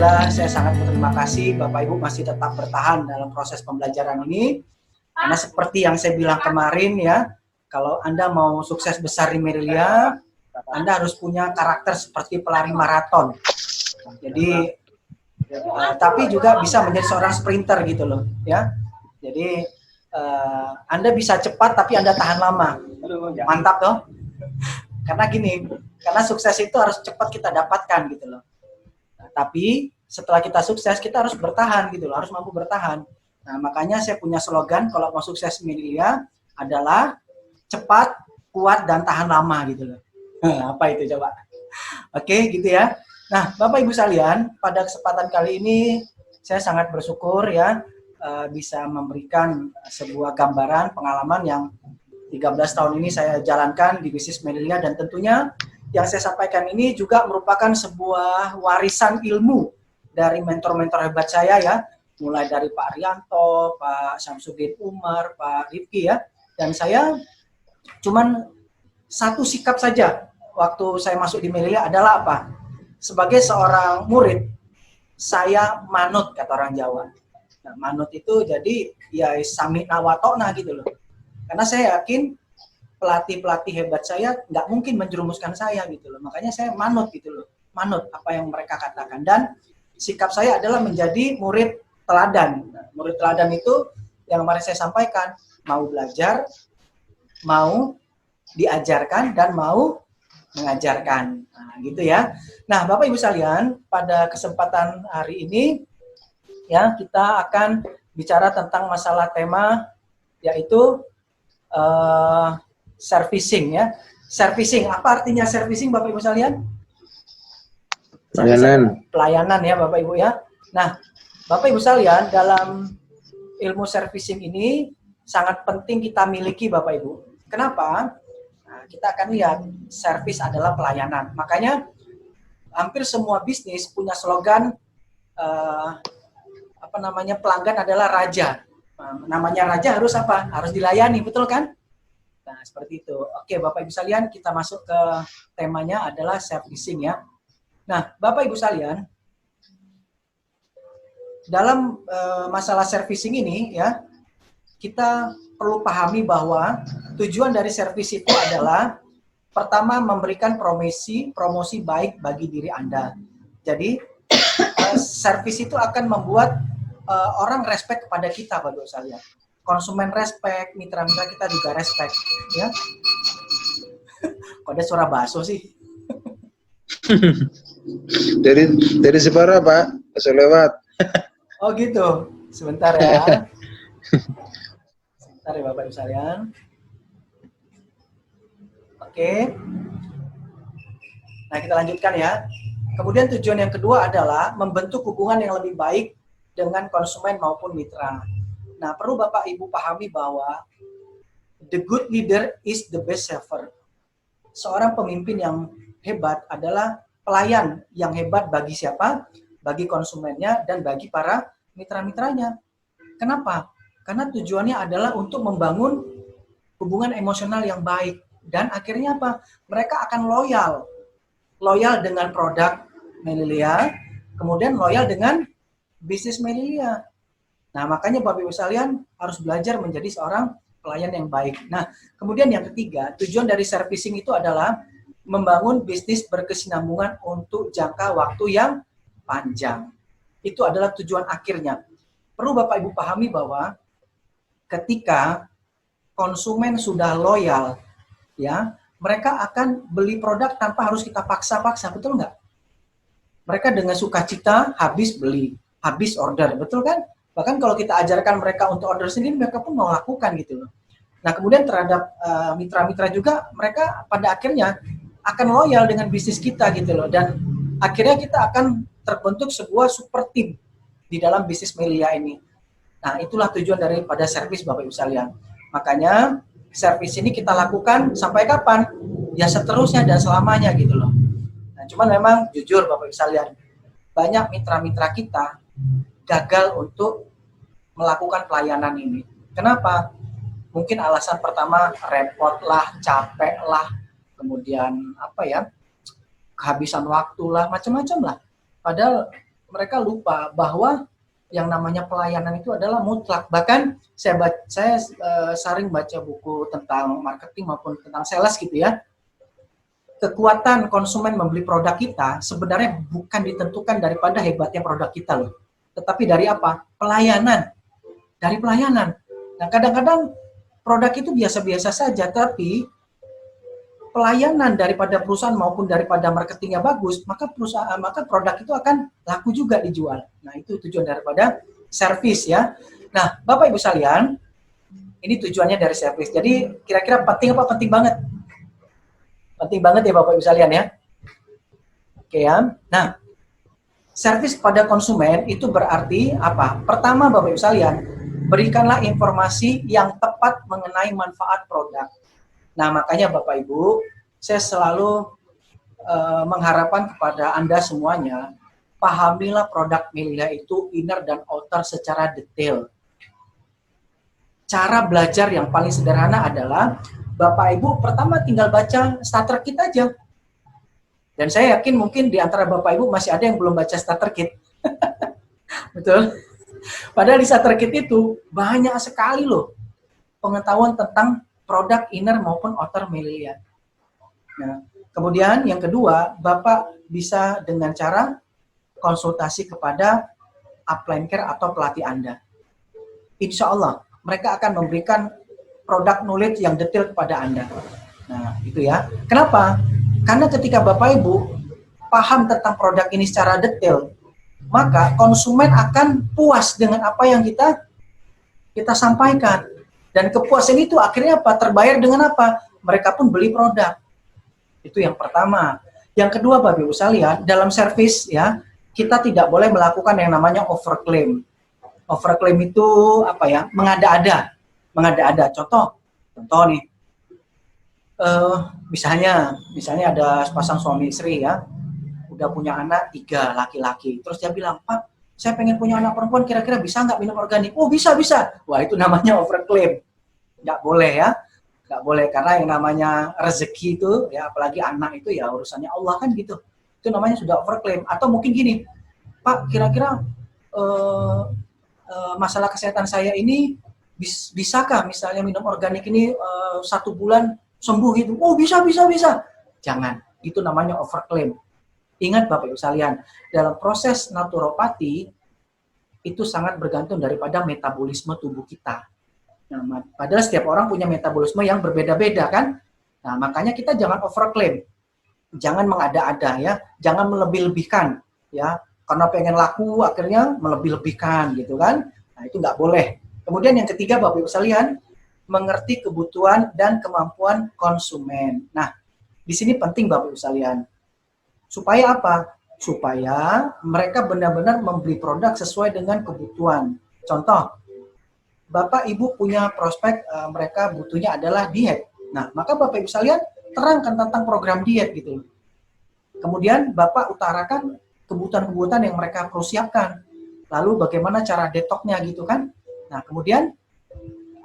Alhamdulillah saya sangat berterima kasih Bapak Ibu masih tetap bertahan dalam proses pembelajaran ini. Karena seperti yang saya bilang kemarin ya, kalau Anda mau sukses besar di Merilia, Anda harus punya karakter seperti pelari maraton. Jadi, tapi juga bisa menjadi seorang sprinter gitu loh ya. Jadi Anda bisa cepat tapi Anda tahan lama. Mantap toh? Karena gini, karena sukses itu harus cepat kita dapatkan gitu loh. Tapi setelah kita sukses, kita harus bertahan gitu loh, harus mampu bertahan. Nah, makanya saya punya slogan kalau mau sukses Merilia adalah cepat, kuat, dan tahan lama gitu loh. Apa itu coba? Oke, gitu ya. Nah, Bapak Ibu sekalian, pada kesempatan kali ini saya sangat bersyukur ya bisa memberikan sebuah gambaran pengalaman yang 13 tahun ini saya jalankan di bisnis Merilia, dan tentunya yang saya sampaikan ini juga merupakan sebuah warisan ilmu dari mentor-mentor hebat saya ya, mulai dari Pak Rianto, Pak Syamsuddin Umar, Pak Rifki ya, dan saya cuman satu sikap saja waktu saya masuk di Merilia adalah apa? Sebagai seorang murid, saya manut kata orang Jawa. Nah, manut itu jadi ya sami nawatona gitu loh. Karena saya yakin pelatih-pelatih hebat saya nggak mungkin menjerumuskan saya gitu loh. Makanya saya manut gitu loh. Manut apa yang mereka katakan. Dan sikap saya adalah menjadi murid teladan. Nah, murid teladan itu yang kemarin saya sampaikan. Mau belajar, mau diajarkan, dan mau mengajarkan. Nah, gitu ya. Nah, Bapak Ibu sekalian, pada kesempatan hari ini ya kita akan bicara tentang masalah tema yaitu servicing ya. Servicing, apa artinya servicing Bapak Ibu sekalian? Pelayanan. Pelayanan ya Bapak Ibu ya. Nah, Bapak Ibu sekalian, dalam ilmu servicing ini sangat penting kita miliki Bapak Ibu. Kenapa? Nah, kita akan lihat service adalah pelayanan. Makanya hampir semua bisnis punya slogan pelanggan adalah raja. Namanya raja harus apa? Harus dilayani, betul kan? Nah, seperti itu. Oke, Bapak Ibu sekalian, kita masuk ke temanya adalah servicing ya. Nah, Bapak Ibu sekalian, dalam masalah servicing ini ya, kita perlu pahami bahwa tujuan dari service itu adalah pertama memberikan promosi baik bagi diri Anda. Jadi, service itu akan membuat orang respect kepada kita, Bapak Ibu sekalian. Konsumen respect, mitra-mitra kita juga respect, ya. Kok ada suara baso sih? dari Separa, Pak, bisa lewat. Oh gitu, sebentar ya. Sebentar ya Bapak Ibu sekalian. Oke. Nah, kita lanjutkan ya. Kemudian tujuan yang kedua adalah membentuk hubungan yang lebih baik dengan konsumen maupun mitra. Nah, perlu Bapak Ibu pahami bahwa the good leader is the best server. Seorang pemimpin yang hebat adalah pelayan yang hebat bagi siapa? Bagi konsumennya dan bagi para mitra-mitranya. Kenapa? Karena tujuannya adalah untuk membangun hubungan emosional yang baik. Dan akhirnya apa? Mereka akan loyal. Loyal dengan produk Merilia, kemudian loyal dengan bisnis Merilia. Nah, makanya Bapak Ibu sekalian harus belajar menjadi seorang pelayan yang baik. Nah, kemudian yang ketiga, tujuan dari servicing itu adalah membangun bisnis berkesinambungan untuk jangka waktu yang panjang. Itu adalah tujuan akhirnya. Perlu Bapak Ibu pahami bahwa ketika konsumen sudah loyal, ya, mereka akan beli produk tanpa harus kita paksa-paksa, betul nggak? Mereka dengan sukacita habis beli, habis order, betul kan? Bahkan kalau kita ajarkan mereka untuk order sendiri, mereka pun mau lakukan gitu loh. Nah, kemudian terhadap mitra-mitra juga, mereka pada akhirnya akan loyal dengan bisnis kita gitu loh. Dan akhirnya kita akan terbentuk sebuah super team di dalam bisnis Merilia ini. Nah, itulah tujuan daripada service Bapak Ibu sekalian. Makanya service ini kita lakukan sampai kapan? Ya seterusnya dan selamanya gitu loh. Nah, cuman memang jujur Bapak Ibu sekalian, banyak mitra-mitra kita gagal untuk melakukan pelayanan ini. Kenapa? Mungkin alasan pertama repot lah, capek lah, kemudian apa ya, kehabisan waktu lah, macam-macam lah. Padahal mereka lupa bahwa yang namanya pelayanan itu adalah mutlak. Bahkan saya sering baca buku tentang marketing maupun tentang sales gitu ya. Kekuatan konsumen membeli produk kita sebenarnya bukan ditentukan daripada hebatnya produk kita loh. Tetapi dari apa? Pelayanan. Dari pelayanan. Nah, kadang-kadang produk itu biasa-biasa saja, tapi pelayanan daripada perusahaan maupun daripada marketingnya bagus, maka produk itu akan laku juga dijual. Nah, itu tujuan daripada servis ya. Nah, Bapak Ibu sekalian, ini tujuannya dari servis. Jadi kira-kira penting apa? Penting banget. Penting banget ya Bapak Ibu sekalian ya. Oke ya. Nah, servis pada konsumen itu berarti apa? Pertama Bapak Ibu sekalian, berikanlah informasi yang tepat mengenai manfaat produk. Nah, makanya Bapak Ibu, saya selalu mengharapkan kepada Anda semuanya, pahamilah produk Melia itu inner dan outer secara detail. Cara belajar yang paling sederhana adalah, Bapak Ibu pertama tinggal baca starter kit aja. Dan saya yakin mungkin di antara Bapak Ibu masih ada yang belum baca starter kit. Betul? Padahal di starter kit itu banyak sekali loh pengetahuan tentang produk inner maupun outer Melia. Nah, kemudian yang kedua, Bapak bisa dengan cara konsultasi kepada upline care atau pelatih Anda. Insya Allah, mereka akan memberikan produk knowledge yang detail kepada Anda. Nah, itu ya. Kenapa? Karena ketika Bapak Ibu paham tentang produk ini secara detail, maka konsumen akan puas dengan apa yang kita sampaikan. Dan kepuasan itu akhirnya apa? Terbayar dengan apa? Mereka pun beli produk. Itu yang pertama. Yang kedua, Bapak Ibu sekalian, dalam servis ya, kita tidak boleh melakukan yang namanya overclaim. Overclaim itu apa ya? Mengada-ada. Mengada-ada. Contoh nih. Misalnya ada sepasang suami istri ya, udah punya anak 3 laki-laki. Terus dia bilang, Pak, saya pengen punya anak perempuan, kira-kira bisa nggak minum organik? Oh, bisa. Wah, itu namanya overclaim. Nggak boleh ya. Nggak boleh, karena yang namanya rezeki itu, ya apalagi anak itu ya urusannya Allah kan gitu. Itu namanya sudah overclaim. Atau mungkin gini, Pak, kira-kira masalah kesehatan saya ini, bisakah misalnya minum organik ini 1 bulan sembuh gitu? Oh, bisa. Jangan. Itu namanya overclaim. Ingat Bapak Ibu sekalian, dalam proses naturopati itu sangat bergantung daripada metabolisme tubuh kita. Nah, padahal setiap orang punya metabolisme yang berbeda-beda kan. Nah, makanya kita jangan overclaim. Jangan mengada-ada ya, jangan melebih-lebihkan ya. Karena pengen laku akhirnya melebih-lebihkan gitu kan. Nah, itu nggak boleh. Kemudian yang ketiga Bapak Ibu sekalian, mengerti kebutuhan dan kemampuan konsumen. Nah, di sini penting Bapak Ibu sekalian. Supaya apa? Supaya mereka benar-benar membeli produk sesuai dengan kebutuhan. Contoh, Bapak Ibu punya prospek, mereka butuhnya adalah diet. Nah, maka Bapak Ibu sekalian terangkan tentang program diet gitu. Kemudian Bapak utarakan kebutuhan-kebutuhan yang mereka perlu siapkan. Lalu bagaimana cara detoxnya gitu kan. Nah, kemudian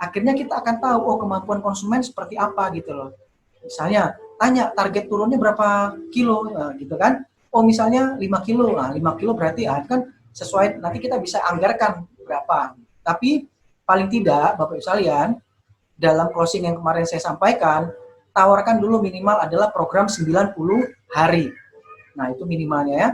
akhirnya kita akan tahu, oh kemampuan konsumen seperti apa gitu loh. Misalnya, tanya target turunnya berapa kilo gitu kan. Oh misalnya 5 kilo, nah 5 kilo berarti kan sesuai, nanti kita bisa anggarkan berapa. Tapi paling tidak Bapak Ibu sekalian, dalam closing yang kemarin saya sampaikan, tawarkan dulu minimal adalah program 90 hari. Nah itu minimalnya ya.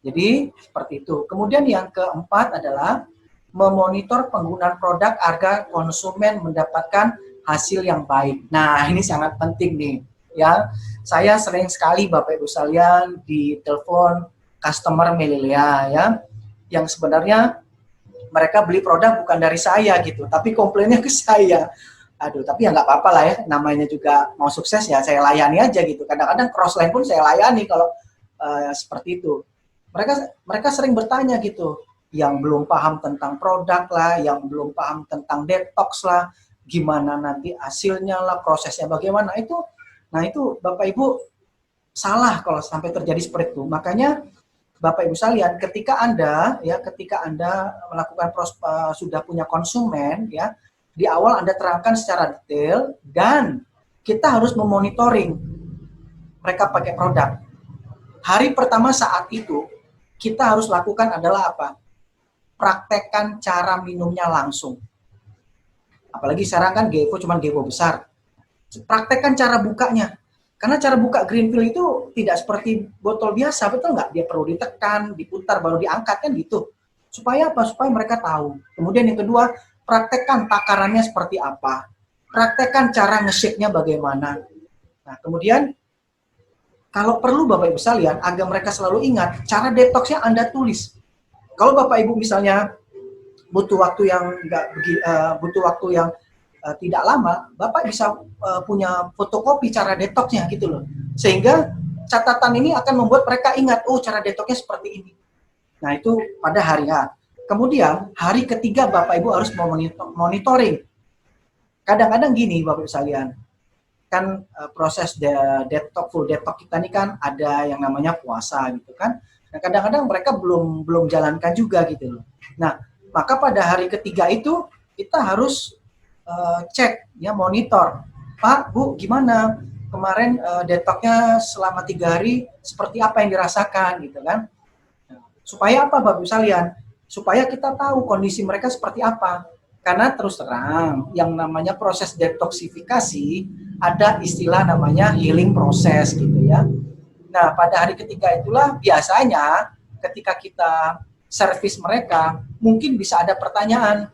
Jadi seperti itu. Kemudian yang keempat adalah memonitor penggunaan produk agar konsumen mendapatkan hasil yang baik. Nah, ini sangat penting nih, ya. Saya sering sekali Bapak Ibu sekalian ditelepon customer Melia ya, yang sebenarnya mereka beli produk bukan dari saya gitu, tapi komplainnya ke saya. Aduh, tapi ya nggak apa-apa lah ya, namanya juga mau sukses ya, saya layani aja gitu. Kadang-kadang cross-line pun saya layani kalau seperti itu. Mereka sering bertanya gitu, yang belum paham tentang produk lah, yang belum paham tentang detox lah, gimana nanti hasilnya lah, prosesnya bagaimana itu. Nah itu Bapak Ibu salah kalau sampai terjadi seperti itu. Makanya Bapak Ibu sekalian, ketika Anda melakukan sudah punya konsumen ya, di awal Anda terangkan secara detail dan kita harus memonitoring mereka pakai produk. Hari pertama saat itu kita harus lakukan adalah apa? Praktekkan cara minumnya langsung. Apalagi sekarang kan Gevo cuma Gevo besar. Praktekkan cara bukanya. Karena cara buka green pill itu tidak seperti botol biasa, betul nggak? Dia perlu ditekan, diputar, baru diangkat kan gitu. Supaya apa? Supaya mereka tahu. Kemudian yang kedua, praktekkan takarannya seperti apa. Praktekkan cara nge-shake-nya bagaimana. Nah, kemudian kalau perlu Bapak Ibu sekalian, agar mereka selalu ingat, cara detoxnya Anda tulis. Kalau Bapak Ibu misalnya butuh waktu yang tidak lama, Bapak bisa punya fotokopi cara detoxnya gitu loh. Sehingga catatan ini akan membuat mereka ingat, oh cara detoxnya seperti ini. Nah itu pada hari H. Kemudian hari ketiga Bapak Ibu harus monitoring. Kadang-kadang gini Bapak Ibu sekalian, kan proses full detox kita ini kan ada yang namanya puasa gitu kan. Nah kadang-kadang mereka belum jalankan juga gitu loh. Nah maka pada hari ketiga itu kita harus cek ya, monitor. Pak, Bu, gimana kemarin detoxnya selama 3 hari seperti apa yang dirasakan gitu kan? Supaya apa Bapak Ibu sekalian? Supaya kita tahu kondisi mereka seperti apa. Karena terus terang yang namanya proses detoksifikasi ada istilah namanya healing proses gitu ya. Nah pada hari ketiga itulah biasanya ketika kita servis mereka mungkin bisa ada pertanyaan,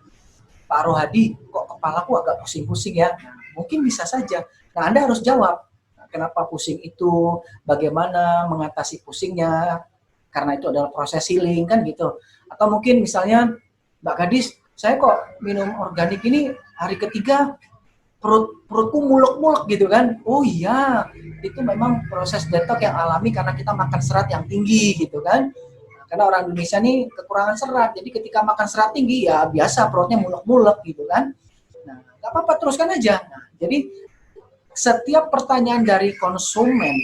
Pak Rohadi, kok kepalaku agak pusing-pusing ya? Nah, mungkin bisa saja. Nah, Anda harus jawab, nah, kenapa pusing itu, bagaimana mengatasi pusingnya, karena itu adalah proses healing, kan gitu. Atau mungkin misalnya, Mbak Gadis, saya kok minum organik ini hari ketiga, perutku mulek-mulek gitu kan. Oh iya, itu memang proses detox yang alami karena kita makan serat yang tinggi gitu kan. Karena orang Indonesia nih kekurangan serat, jadi ketika makan serat tinggi ya biasa perutnya mulek-mulek gitu kan. Nah, nggak apa-apa, teruskan aja. Nah, jadi setiap pertanyaan dari konsumen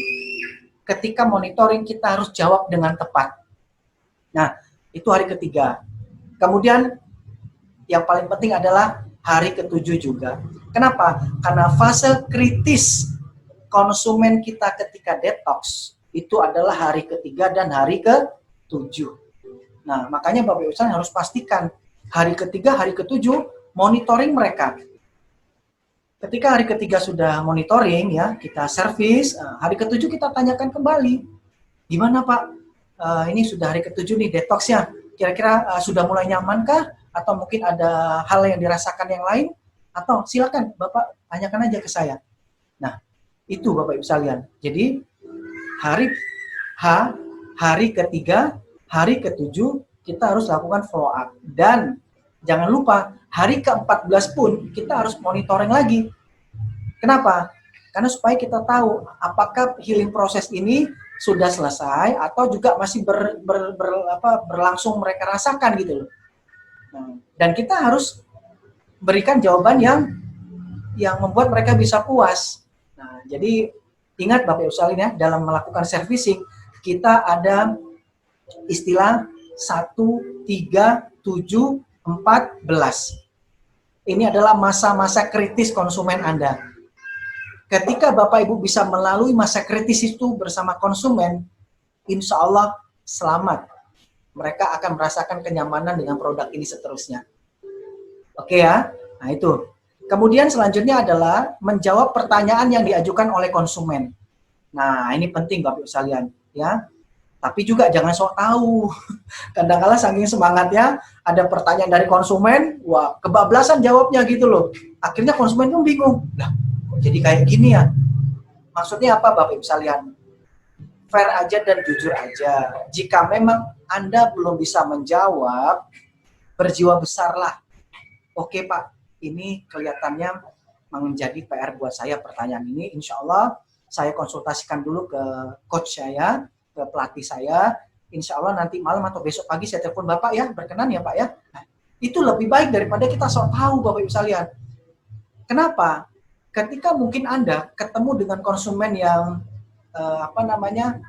ketika monitoring kita harus jawab dengan tepat. Nah, itu hari ketiga. Kemudian yang paling penting adalah hari ketujuh juga. Kenapa? Karena fase kritis konsumen kita ketika detox itu adalah hari ketiga dan hari ke-7. Nah, makanya Bapak Ibu sekalian harus pastikan hari ketiga, hari ke-7 monitoring mereka. Ketika hari ketiga sudah monitoring ya, kita servis, hari ke-7 kita tanyakan kembali. Gimana Pak? Ini sudah hari ke-7 nih detoxnya. Kira-kira sudah mulai nyamankah? Atau mungkin ada hal yang dirasakan yang lain? Atau silakan Bapak tanyakan aja ke saya. Nah, itu Bapak Ibu sekalian. Jadi hari H, hari ketiga, hari ke-7 kita harus lakukan follow up. Dan jangan lupa hari ke-14 pun kita harus monitoring lagi. Kenapa? Karena supaya kita tahu apakah healing proses ini sudah selesai atau juga masih berlangsung mereka rasakan gitu loh. Nah, dan kita harus berikan jawaban yang membuat mereka bisa puas. Nah, jadi ingat Bapak Ibu sekalian ya, dalam melakukan servicing kita ada istilah 1, 3, 7, 14. Ini adalah masa-masa kritis konsumen Anda. Ketika Bapak Ibu bisa melalui masa kritis itu bersama konsumen, insya Allah selamat. Mereka akan merasakan kenyamanan dengan produk ini seterusnya. Oke ya, nah itu. Kemudian selanjutnya adalah menjawab pertanyaan yang diajukan oleh konsumen. Nah ini penting Bapak Ibu sekalian ya. Tapi juga jangan sok tahu. Kadang-kadang saking semangatnya ada pertanyaan dari konsumen, wah kebablasan jawabnya gitu loh. Akhirnya konsumen pun bingung. Lah, kok jadi kayak gini ya? Maksudnya apa Bapak Ibu sekalian? Fair aja dan jujur aja. Jika memang Anda belum bisa menjawab, berjiwa besarlah. Oke Pak, ini kelihatannya menjadi PR buat saya pertanyaan ini. Insya Allah saya konsultasikan dulu ke coach saya, ke pelatih saya. Insya Allah nanti malam atau besok pagi saya telepon Bapak ya, berkenan ya Pak ya. Nah, itu lebih baik daripada kita sok tahu Bapak Ibu sekalian. Kenapa? Ketika mungkin Anda ketemu dengan konsumen yang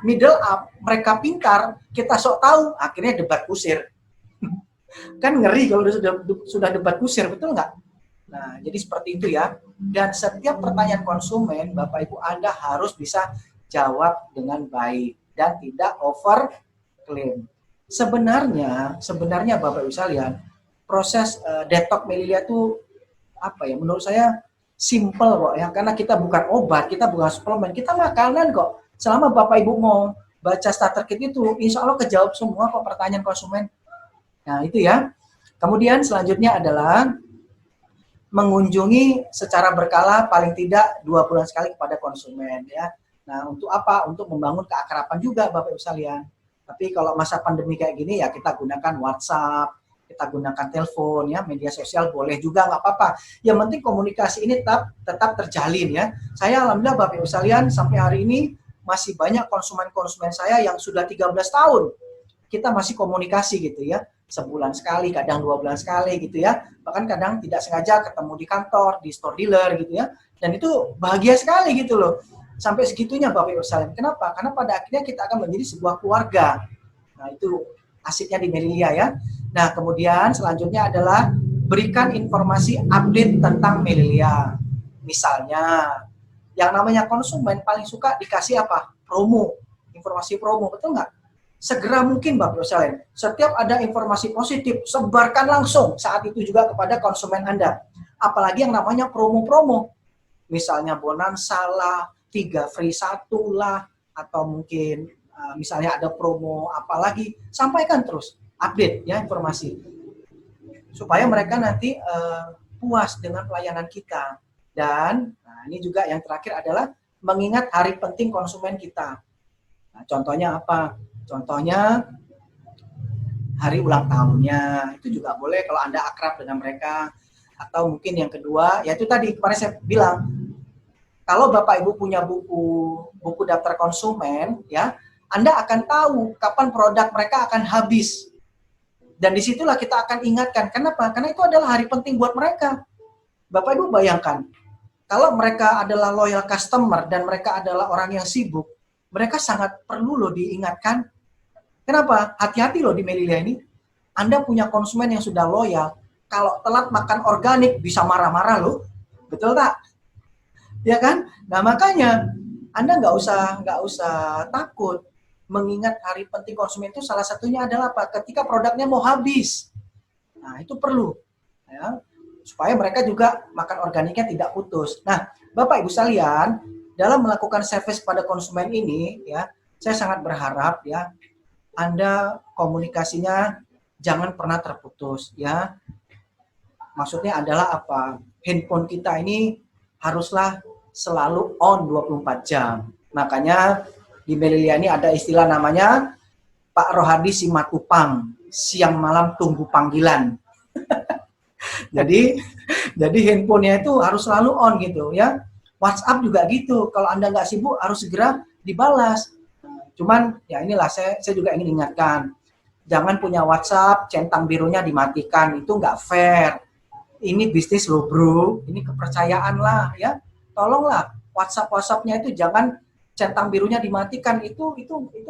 middle up, mereka pintar, kita sok tahu, akhirnya debat kusir. Kan ngeri kalau sudah debat kusir, betul nggak? Nah, jadi seperti itu ya. Dan setiap pertanyaan konsumen, Bapak Ibu Anda harus bisa jawab dengan baik dan tidak over claim. sebenarnya Bapak Ibu sekalian, proses detox Melilia itu apa ya? Menurut saya simple kok ya, karena kita bukan obat, kita bukan suplemen, kita makanan kok. Selama Bapak Ibu mau baca starter kit itu, insya Allah kejawab semua kok pertanyaan konsumen. Nah itu ya. Kemudian selanjutnya adalah mengunjungi secara berkala paling tidak 2 bulan sekali kepada konsumen ya. Nah untuk apa? Untuk membangun keakraban juga Bapak Ibu sekalian. Tapi kalau masa pandemi kayak gini ya kita gunakan WhatsApp, kita gunakan telepon ya, media sosial boleh juga nggak apa-apa. Yang penting komunikasi ini tetap terjalin ya. Saya alhamdulillah Bapak Ibu sekalian sampai hari ini masih banyak konsumen-konsumen saya yang sudah 13 tahun. Kita masih komunikasi gitu ya. Sebulan sekali, kadang 2 bulan sekali gitu ya. Bahkan kadang tidak sengaja ketemu di kantor, di store dealer gitu ya. Dan itu bahagia sekali gitu loh. Sampai segitunya Bapak Ibu sekalian. Kenapa? Karena pada akhirnya kita akan menjadi sebuah keluarga. Nah itu asiknya di Melilia ya. Nah kemudian selanjutnya adalah berikan informasi update tentang Melilia. Misalnya, yang namanya konsumen paling suka dikasih apa? Promo. Informasi promo, betul nggak? Segera mungkin Bapak Ibu sekalian, setiap ada informasi positif, sebarkan langsung saat itu juga kepada konsumen Anda. Apalagi yang namanya promo-promo. Misalnya bonanza lah, 3 free 1 lah, atau mungkin misalnya ada promo apalagi, sampaikan terus, update ya informasi. Supaya mereka nanti puas dengan pelayanan kita. Dan ini juga yang terakhir adalah mengingat hari penting konsumen kita. Nah, contohnya apa? Contohnya hari ulang tahunnya, itu juga boleh kalau Anda akrab dengan mereka. Atau mungkin yang kedua, yaitu tadi kemarin saya bilang, kalau Bapak Ibu punya buku daftar konsumen, ya, Anda akan tahu kapan produk mereka akan habis. Dan disitulah kita akan ingatkan. Kenapa? Karena itu adalah hari penting buat mereka. Bapak Ibu bayangkan, kalau mereka adalah loyal customer dan mereka adalah orang yang sibuk, mereka sangat perlu loh diingatkan. Kenapa? Hati-hati loh di Melilia ini. Anda punya konsumen yang sudah loyal. Kalau telat makan organik bisa marah-marah loh. Betul tak? Ya kan? Nah makanya Anda nggak usah takut. Mengingat hari penting konsumen itu salah satunya adalah apa? Ketika produknya mau habis. Nah itu perlu. Ya. Supaya mereka juga makan organiknya tidak putus. Nah Bapak Ibu sekalian, dalam melakukan service pada konsumen ini, ya, saya sangat berharap ya Anda komunikasinya jangan pernah terputus ya. Maksudnya adalah apa? Handphone kita ini haruslah selalu on 24 jam. Makanya di Melilia ini ada istilah namanya Pak Rohadi Simatupang, siang malam tunggu panggilan. jadi handphonenya itu harus selalu on gitu ya. WhatsApp juga gitu. Kalau Anda nggak sibuk harus segera dibalas. Cuman ya inilah saya juga ingin ingatkan. Jangan punya WhatsApp, centang birunya dimatikan. Itu nggak fair. Ini bisnis loh bro. Ini kepercayaan lah ya. Tolonglah WhatsApp-WhatsAppnya itu jangan centang birunya dimatikan. Itu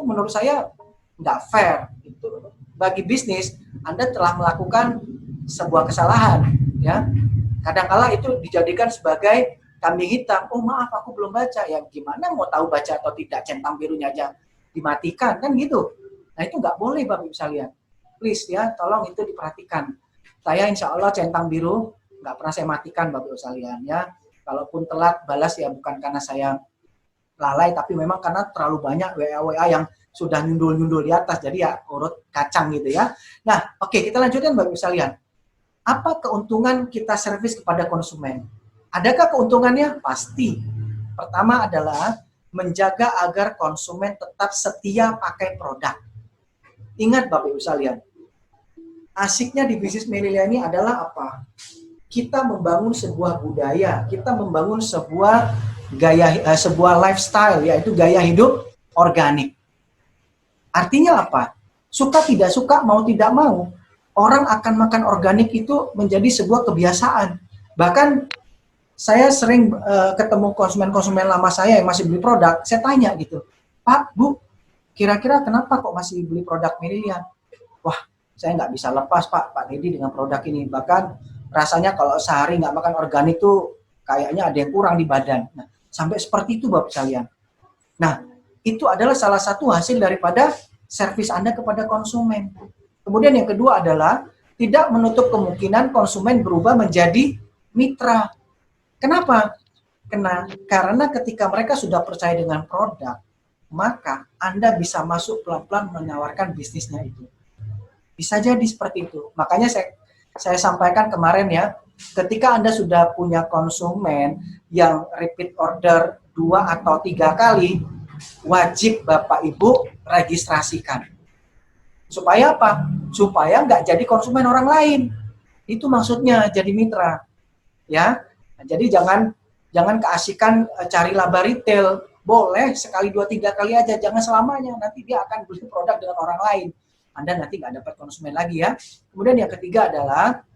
menurut saya nggak fair. Itu bagi bisnis Anda telah melakukan sebuah kesalahan ya. Kadang-kala itu dijadikan sebagai kambing hitam. Oh maaf aku belum baca. Ya gimana mau tahu baca atau tidak, centang birunya aja dimatikan kan gitu. Nah itu nggak boleh Bapak Ibu sekalian. Please ya tolong itu diperhatikan. Saya insya Allah centang biru nggak pernah saya matikan Bapak Ibu sekalian ya. Kalaupun telat balas ya bukan karena saya lalai, tapi memang karena terlalu banyak WA yang sudah nyundul-nyundul di atas. Jadi ya urut kacang gitu ya. Nah oke, kita lanjutkan Bapak Ibu sekalian. Apa keuntungan kita servis kepada konsumen? Adakah keuntungannya? Pasti. Pertama adalah menjaga agar konsumen tetap setia pakai produk. Ingat Bapak Ibu sekalian, asiknya di bisnis Melilia ini adalah apa? Kita membangun sebuah budaya, kita membangun sebuah sebuah lifestyle, yaitu gaya hidup organik. Artinya apa? Suka tidak suka, mau tidak mau, orang akan makan organik itu menjadi sebuah kebiasaan. Bahkan saya sering ketemu konsumen-konsumen lama saya yang masih beli produk, saya tanya gitu, Pak, Bu, kira-kira kenapa kok masih beli produk Melilia? Wah, saya nggak bisa lepas Pak Deddy dengan produk ini. Bahkan rasanya kalau sehari nggak makan organik tuh kayaknya ada yang kurang di badan. Nah, sampai seperti itu Bapak sekalian. Nah, itu adalah salah satu hasil daripada servis Anda kepada konsumen. Kemudian yang kedua adalah tidak menutup kemungkinan konsumen berubah menjadi mitra. Kenapa? Karena ketika mereka sudah percaya dengan produk, maka Anda bisa masuk pelan-pelan menawarkan bisnisnya itu. Bisa jadi seperti itu. Makanya saya sampaikan kemarin ya, ketika Anda sudah punya konsumen yang repeat order 2 atau 3 kali, wajib Bapak Ibu registrasikan. Supaya apa? Supaya nggak jadi konsumen orang lain. Itu maksudnya jadi mitra. Ya, nah, jadi jangan keasikan cari laba retail. Boleh sekali 2-3 kali aja, jangan selamanya. Nanti dia akan beli produk dengan orang lain. Anda nanti nggak dapat konsumen lagi ya. Kemudian yang ketiga adalah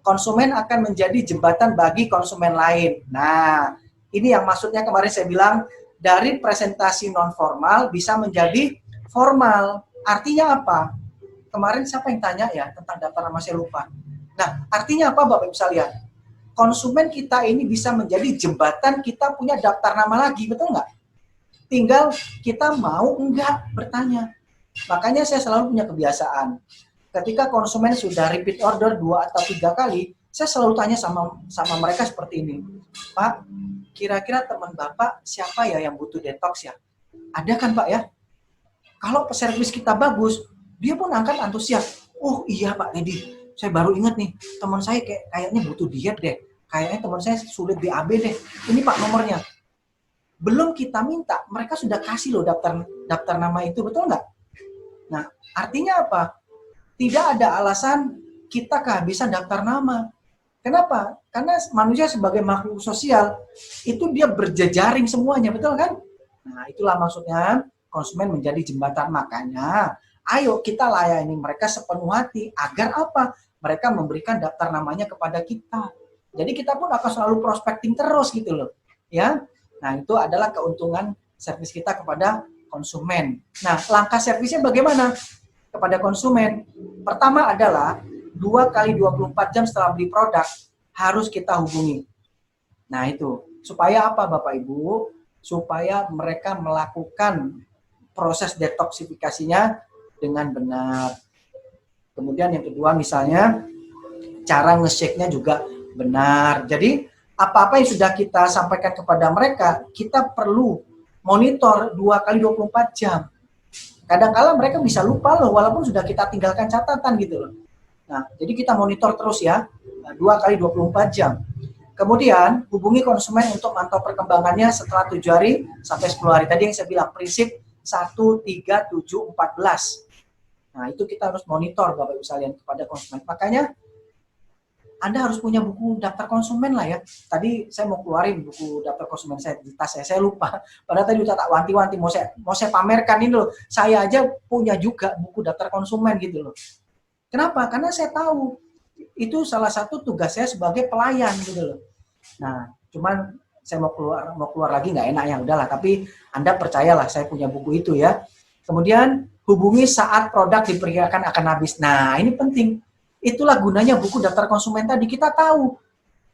konsumen akan menjadi jembatan bagi konsumen lain. Nah, ini yang maksudnya kemarin saya bilang dari presentasi non formal bisa menjadi formal. Artinya apa? Kemarin siapa yang tanya ya tentang daftar nama, saya lupa. Nah, artinya apa Bapak bisa lihat? Konsumen kita ini bisa menjadi jembatan kita punya daftar nama lagi, betul nggak? Tinggal kita mau enggak bertanya. Makanya saya selalu punya kebiasaan. Ketika konsumen sudah repeat order 2 atau 3 kali, saya selalu tanya sama mereka seperti ini. Pak, kira-kira teman Bapak siapa ya yang butuh detox ya? Ada kan Pak ya? Kalau servis kita bagus, dia pun akan antusias. Oh iya Pak Nedi, saya baru ingat nih, teman saya kayaknya butuh diet deh. Kayaknya teman saya sulit BAB deh. Ini Pak nomornya. Belum kita minta, mereka sudah kasih loh daftar nama itu, betul nggak? Nah, artinya apa? Tidak ada alasan kita kehabisan daftar nama. Kenapa? Karena manusia sebagai makhluk sosial, itu dia berjejaring semuanya, betul kan? Nah, itulah maksudnya konsumen menjadi jembatan. Makanya, ayo kita layani mereka sepenuh hati. Agar apa? Mereka memberikan daftar namanya kepada kita. Jadi kita pun akan selalu prospecting terus gitu loh. Ya. Nah, itu adalah keuntungan servis kita kepada konsumen. Nah, langkah servisnya bagaimana kepada konsumen? Pertama adalah 2 kali 24 jam setelah beli produk harus kita hubungi. Nah, itu. Supaya apa Bapak Ibu? Supaya mereka melakukan proses detoksifikasinya dengan benar. Kemudian yang kedua misalnya cara nge-shake-nya juga benar. Jadi apa-apa yang sudah kita sampaikan kepada mereka, kita perlu monitor 2 kali 24 jam. Kadang-kala mereka bisa lupa loh, walaupun sudah kita tinggalkan catatan gitu loh. Nah, jadi kita monitor terus ya, 2 kali 24 jam. Kemudian, hubungi konsumen untuk mantau perkembangannya setelah 7 hari sampai 10 hari. Tadi yang saya bilang, prinsip 1, 3, 7, 14. Nah, itu kita harus monitor Bapak Ibu sekalian kepada konsumen. Makanya, Anda harus punya buku daftar konsumen lah ya. Tadi saya mau keluarin buku daftar konsumen saya di tas saya lupa. Padahal tadi udah tak wanti-wanti, mau saya pamerkan ini loh. Saya aja punya juga buku daftar konsumen gitu loh. Kenapa? Karena saya tahu itu salah satu tugas saya sebagai pelayan gitu loh. Nah, cuman saya mau keluar lagi nggak enak ya udahlah. Tapi Anda percayalah saya punya buku itu ya. Kemudian hubungi saat produk diperkirakan akan habis. Nah, ini penting. Itulah gunanya buku daftar konsumen tadi. Kita tahu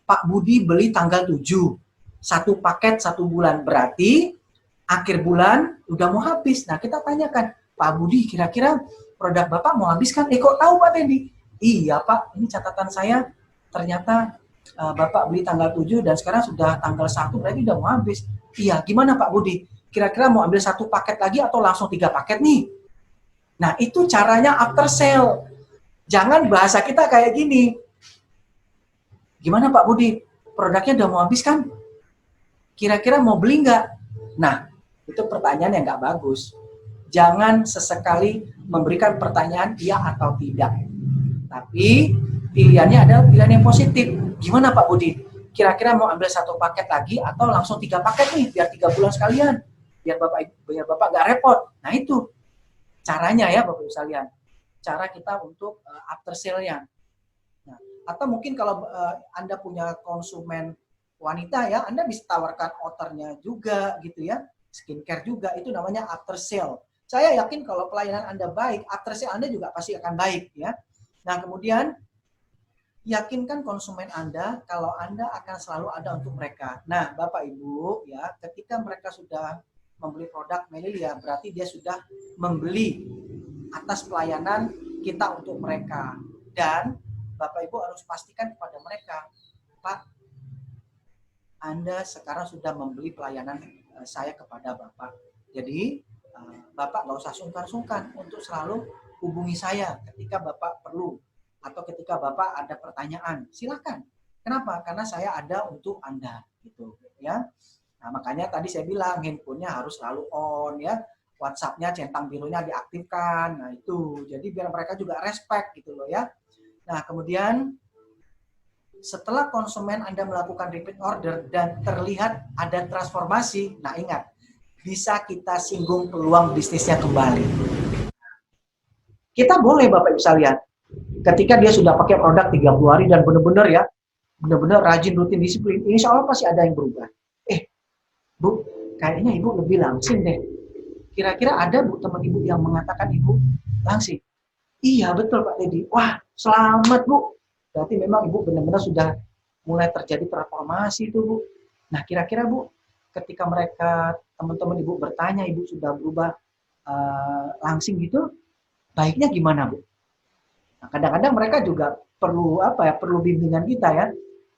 Pak Budi beli tanggal 7. 1 paket 1 bulan. Berarti akhir bulan udah mau habis. Nah, kita tanyakan, Pak Budi kira-kira produk Bapak mau habis kan? Kok tahu Pak Tendi? Iya Pak, ini catatan saya. Ternyata Bapak beli tanggal 7 dan sekarang sudah tanggal 1, berarti udah mau habis. Iya, gimana Pak Budi? Kira-kira mau ambil 1 paket lagi atau langsung 3 paket nih? Nah, itu caranya after sale. Jangan bahasa kita kayak gini. Gimana Pak Budi? Produknya udah mau habis kan? Kira-kira mau beli nggak? Nah, itu pertanyaan yang nggak bagus. Jangan sesekali memberikan pertanyaan iya atau tidak. Tapi pilihannya adalah pilihan yang positif. Gimana Pak Budi? Kira-kira mau ambil 1 paket lagi atau langsung 3 paket nih, biar 3 bulan sekalian. Biar Bapak nggak repot. Nah, itu caranya ya Bapak Ibu sekalian. Cara kita untuk after sale-nya. Nah, atau mungkin kalau Anda punya konsumen wanita ya, Anda bisa tawarkan outernya juga gitu ya, skincare juga, itu namanya after sale. Saya yakin kalau pelayanan Anda baik, after sale Anda juga pasti akan baik ya. Nah, kemudian yakinkan konsumen Anda kalau Anda akan selalu ada untuk mereka. Nah, Bapak Ibu ya, ketika mereka sudah membeli produk Melilia, berarti dia sudah membeli atas pelayanan kita untuk mereka. Dan Bapak Ibu harus pastikan kepada mereka, Pak, Anda sekarang sudah membeli pelayanan saya kepada Bapak. Jadi Bapak nggak usah sungkan-sungkan untuk selalu hubungi saya ketika Bapak perlu atau ketika Bapak ada pertanyaan. Silakan. Kenapa? Karena saya ada untuk Anda, gitu ya. Nah, makanya tadi saya bilang handphonenya harus selalu on ya. WhatsApp-nya centang birunya diaktifkan. Nah, itu. Jadi biar mereka juga respect gitu loh ya. Nah, kemudian setelah konsumen Anda melakukan repeat order dan terlihat ada transformasi, nah ingat, bisa kita singgung peluang bisnisnya kembali. Kita boleh Bapak Ibu sekalian, ketika dia sudah pakai produk 30 hari dan benar-benar ya, benar-benar rajin, rutin, disiplin, insya Allah pasti ada yang berubah. Bu, kayaknya Ibu lebih langsing deh. Kira-kira ada Bu teman Ibu yang mengatakan Ibu langsing? Iya betul Pak Teddy. Wah, selamat Bu. Berarti memang Ibu benar-benar sudah mulai terjadi transformasi itu Bu. Nah kira-kira Bu, ketika mereka teman-teman Ibu bertanya Ibu sudah berubah langsing gitu, baiknya gimana Bu? Nah, kadang-kadang mereka juga perlu perlu bimbingan kita ya.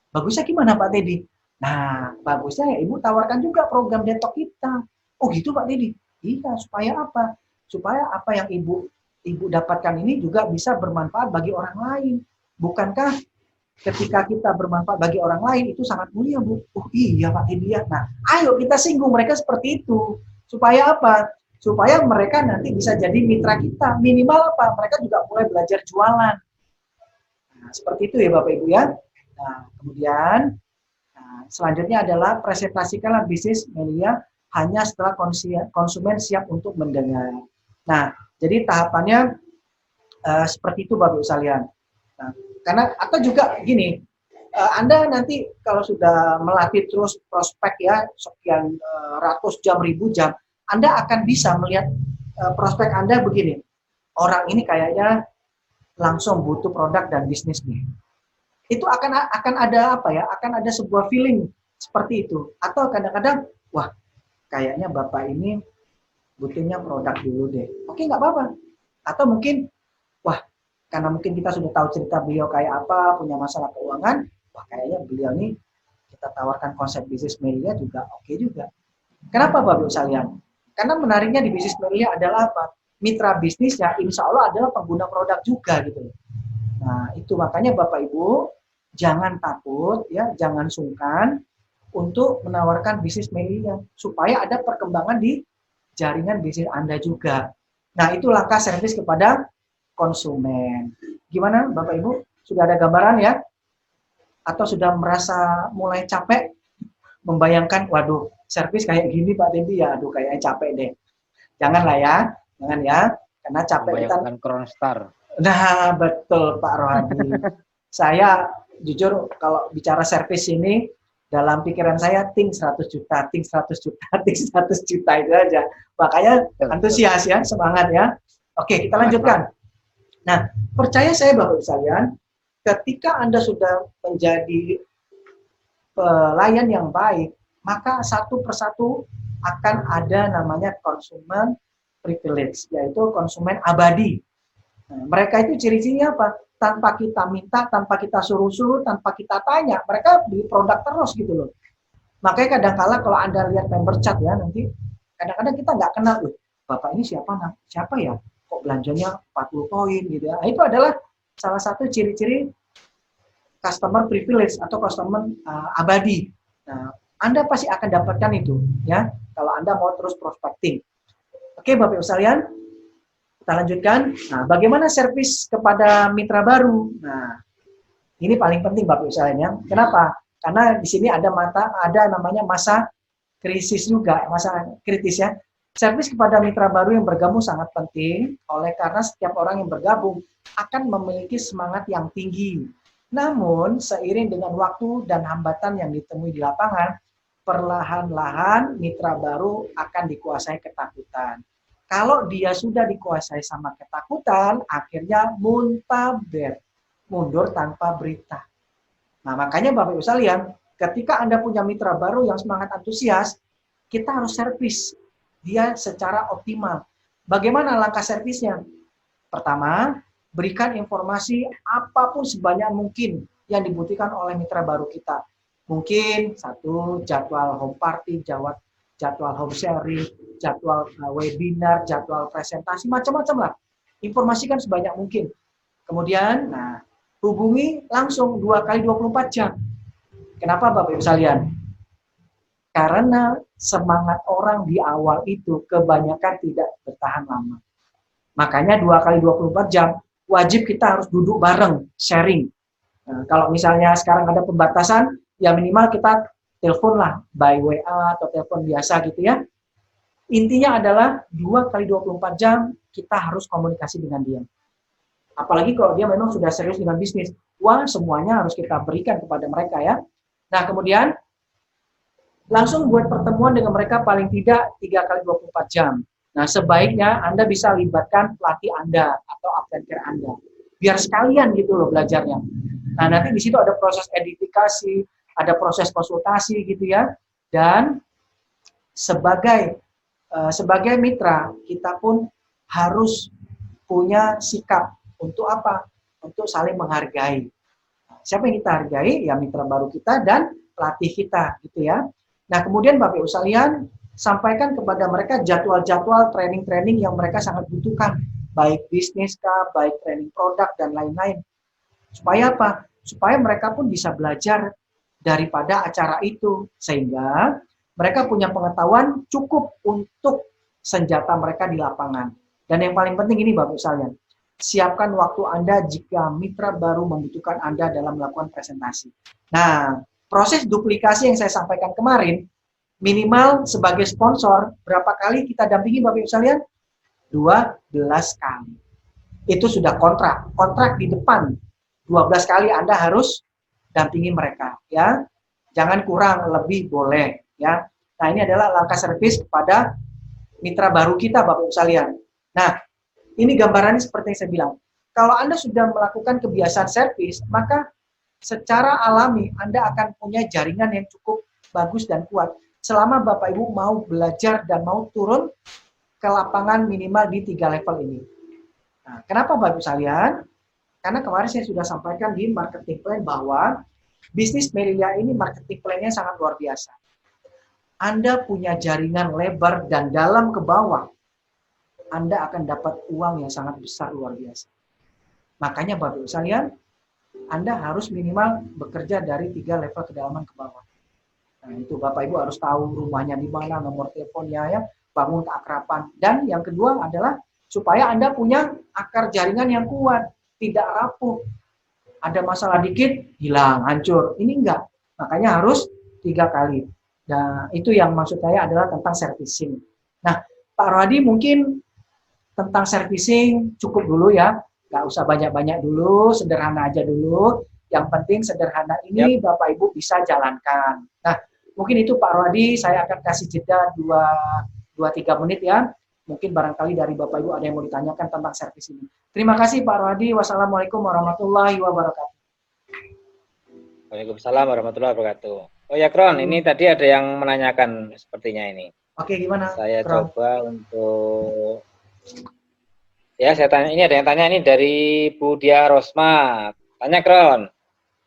Bagusnya gimana Pak Teddy? Nah, bagusnya ya Ibu tawarkan juga program detox kita. Oh gitu Pak Teddy? Iya, supaya apa? Supaya apa yang Ibu dapatkan ini juga bisa bermanfaat bagi orang lain. Bukankah ketika kita bermanfaat bagi orang lain itu sangat mulia Bu? Oh iya Pak Teddy ya. Nah, ayo kita singgung mereka seperti itu. Supaya apa? Supaya mereka nanti bisa jadi mitra kita. Minimal apa? Mereka juga mulai belajar jualan. Nah, seperti itu ya Bapak Ibu ya. Nah, kemudian selanjutnya adalah presentasikanlah bisnis Melia hanya setelah konsumen siap untuk mendengar. Nah, jadi tahapannya seperti itu Bapak Ibu sekalian. Nah, karena atau juga gini, Anda nanti kalau sudah melatih terus prospek ya sekian ratus jam, ribu jam, Anda akan bisa melihat prospek Anda begini. Orang ini kayaknya langsung butuh produk dan bisnis nih. Itu akan ada apa ya? Akan ada sebuah feeling seperti itu. Atau kadang-kadang, wah, kayaknya Bapak ini butuhnya produk dulu deh. Oke, nggak apa-apa. Atau mungkin, wah, karena mungkin kita sudah tahu cerita beliau kayak apa, punya masalah keuangan, wah kayaknya beliau ini kita tawarkan konsep bisnis Melia juga oke juga. Kenapa Bapak Ibu sekalian? Karena menariknya di bisnis Melia adalah apa? Mitra bisnisnya insya Allah adalah pengguna produk juga gitu. Nah, itu makanya Bapak Ibu jangan takut ya, jangan sungkan untuk menawarkan bisnis Melia supaya ada perkembangan di jaringan bisnis Anda juga. Nah, itu langkah servis kepada konsumen. Gimana Bapak Ibu? Sudah ada gambaran ya? Atau sudah merasa mulai capek membayangkan, waduh, servis kayak gini Pak Teddy ya, aduh kayaknya capek deh. Janganlah ya, jangan ya, karena capek kita. Kronstar. Nah, betul Pak Rohadi. Saya jujur kalau bicara servis ini, dalam pikiran saya ting 100 juta, ting 100 juta, ting 100 juta itu aja. Makanya antusias ya, semangat ya. Oke, kita lanjutkan. Nah, percaya saya Bapak Ibu sekalian, ketika Anda sudah menjadi pelayan yang baik, maka satu persatu akan ada namanya konsumen privilege, yaitu konsumen abadi. Nah, mereka itu ciri-cirinya apa? Tanpa kita minta, tanpa kita suruh-suruh, tanpa kita tanya, mereka beli produk terus gitu loh. Makanya kadang-kala kalau Anda lihat member chat ya, nanti kadang-kadang kita nggak kenal loh, Bapak ini siapa ya? Kok belanjanya 40 poin gitu ya. Nah, itu adalah salah satu ciri-ciri customer privilege atau customer abadi. Nah, Anda pasti akan dapatkan itu ya, kalau Anda mau terus prospecting. Oke Bapak Ibu sekalian, kita lanjutkan. Nah, bagaimana servis kepada mitra baru? Nah, ini paling penting Bapak Ibu sekalian ya. Kenapa? Karena di sini ada namanya masa krisis juga, masa kritis ya. Servis kepada mitra baru yang bergabung sangat penting, oleh karena setiap orang yang bergabung akan memiliki semangat yang tinggi. Namun, seiring dengan waktu dan hambatan yang ditemui di lapangan, perlahan-lahan mitra baru akan dikuasai ketakutan. Kalau dia sudah dikuasai sama ketakutan, akhirnya muntaber, mundur tanpa berita. Nah, makanya Bapak Ibu sekalian, ketika Anda punya mitra baru yang semangat antusias, kita harus servis. dia secara optimal. Bagaimana langkah servisnya? Pertama, berikan informasi apapun sebanyak mungkin yang dibutuhkan oleh mitra baru kita. Mungkin satu, jadwal home party, jadwal home sharing, jadwal webinar, jadwal presentasi, macam-macam lah. Informasikan sebanyak mungkin. Kemudian, hubungi langsung 2 kali 24 jam. Kenapa Bapak Ibu sekalian? Karena semangat orang di awal itu kebanyakan tidak bertahan lama. Makanya 2 kali 24 jam wajib kita harus duduk bareng, sharing. Nah, kalau misalnya sekarang ada pembatasan, ya minimal kita telepon lah, by WA atau telepon biasa gitu ya. Intinya adalah 2 kali 24 jam kita harus komunikasi dengan dia. Apalagi kalau dia memang sudah serius dengan bisnis. Wah, semuanya harus kita berikan kepada mereka ya. Nah, kemudian langsung buat pertemuan dengan mereka paling tidak 3 kali 24 jam. Nah, sebaiknya Anda bisa libatkan pelatih Anda atau aftercare Anda. Biar sekalian gitu loh belajarnya. Nah, nanti di situ ada proses edifikasi, ada proses konsultasi gitu ya. Dan sebagai mitra, kita pun harus punya sikap untuk apa? Untuk saling menghargai. Siapa yang kita hargai? Ya mitra baru kita dan pelatih kita gitu ya. Nah, kemudian Bapak Ibu sekalian, sampaikan kepada mereka jadwal-jadwal training-training yang mereka sangat butuhkan, baik bisnis kah, baik training produk dan lain-lain. Supaya apa? Supaya mereka pun bisa belajar daripada acara itu, sehingga mereka punya pengetahuan cukup untuk senjata mereka di lapangan. Dan yang paling penting ini Bapak Ibu sekalian, siapkan waktu Anda jika mitra baru membutuhkan Anda dalam melakukan presentasi. Nah, proses duplikasi yang saya sampaikan kemarin, minimal sebagai sponsor, berapa kali kita dampingi Bapak Ibu sekalian? 12 kali. Itu sudah kontrak di depan. 12 kali Anda harus dampingi mereka, ya. Jangan kurang, lebih boleh, ya. Nah, ini adalah langkah servis kepada mitra baru kita, Bapak Ibu sekalian. Nah, ini gambarannya seperti yang saya bilang. Kalau Anda sudah melakukan kebiasaan servis, maka secara alami Anda akan punya jaringan yang cukup bagus dan kuat. Selama Bapak Ibu mau belajar dan mau turun ke lapangan minimal di 3 level ini. Nah, kenapa Bapak Ibu sekalian? Karena kemarin saya sudah sampaikan di marketing plan bahwa bisnis Merilia ini marketing plan-nya sangat luar biasa. Anda punya jaringan lebar dan dalam ke bawah, Anda akan dapat uang yang sangat besar luar biasa. Makanya Bapak Ibu sekalian, Anda harus minimal bekerja dari 3 level kedalaman ke bawah. Nah, itu Bapak Ibu harus tahu rumahnya di mana, nomor teleponnya ya, bangun keakraban. Dan yang kedua adalah supaya Anda punya akar jaringan yang kuat, tidak rapuh. Ada masalah dikit, hilang, hancur. Ini enggak. Makanya harus 3 kali. Nah, itu yang maksud saya adalah tentang servicing. Nah, Pak Rohadi mungkin tentang servicing cukup dulu ya. Nggak usah banyak-banyak dulu, sederhana aja dulu. Yang penting sederhana ini Bapak Ibu bisa jalankan. Nah, mungkin itu Pak Rohadi, saya akan kasih jeda 2-3 menit ya. Mungkin barangkali dari Bapak Ibu ada yang mau ditanyakan tentang servis ini. Terima kasih Pak Rohadi. Wassalamualaikum warahmatullahi wabarakatuh. Waalaikumsalam warahmatullahi wabarakatuh. Oh ya Kron, ini tadi ada yang menanyakan sepertinya ini. Oke, gimana? Saya Kron? coba untuk ya saya tanya, ini ada yang tanya ini dari Bu Dia Rosma. Tanya Kron,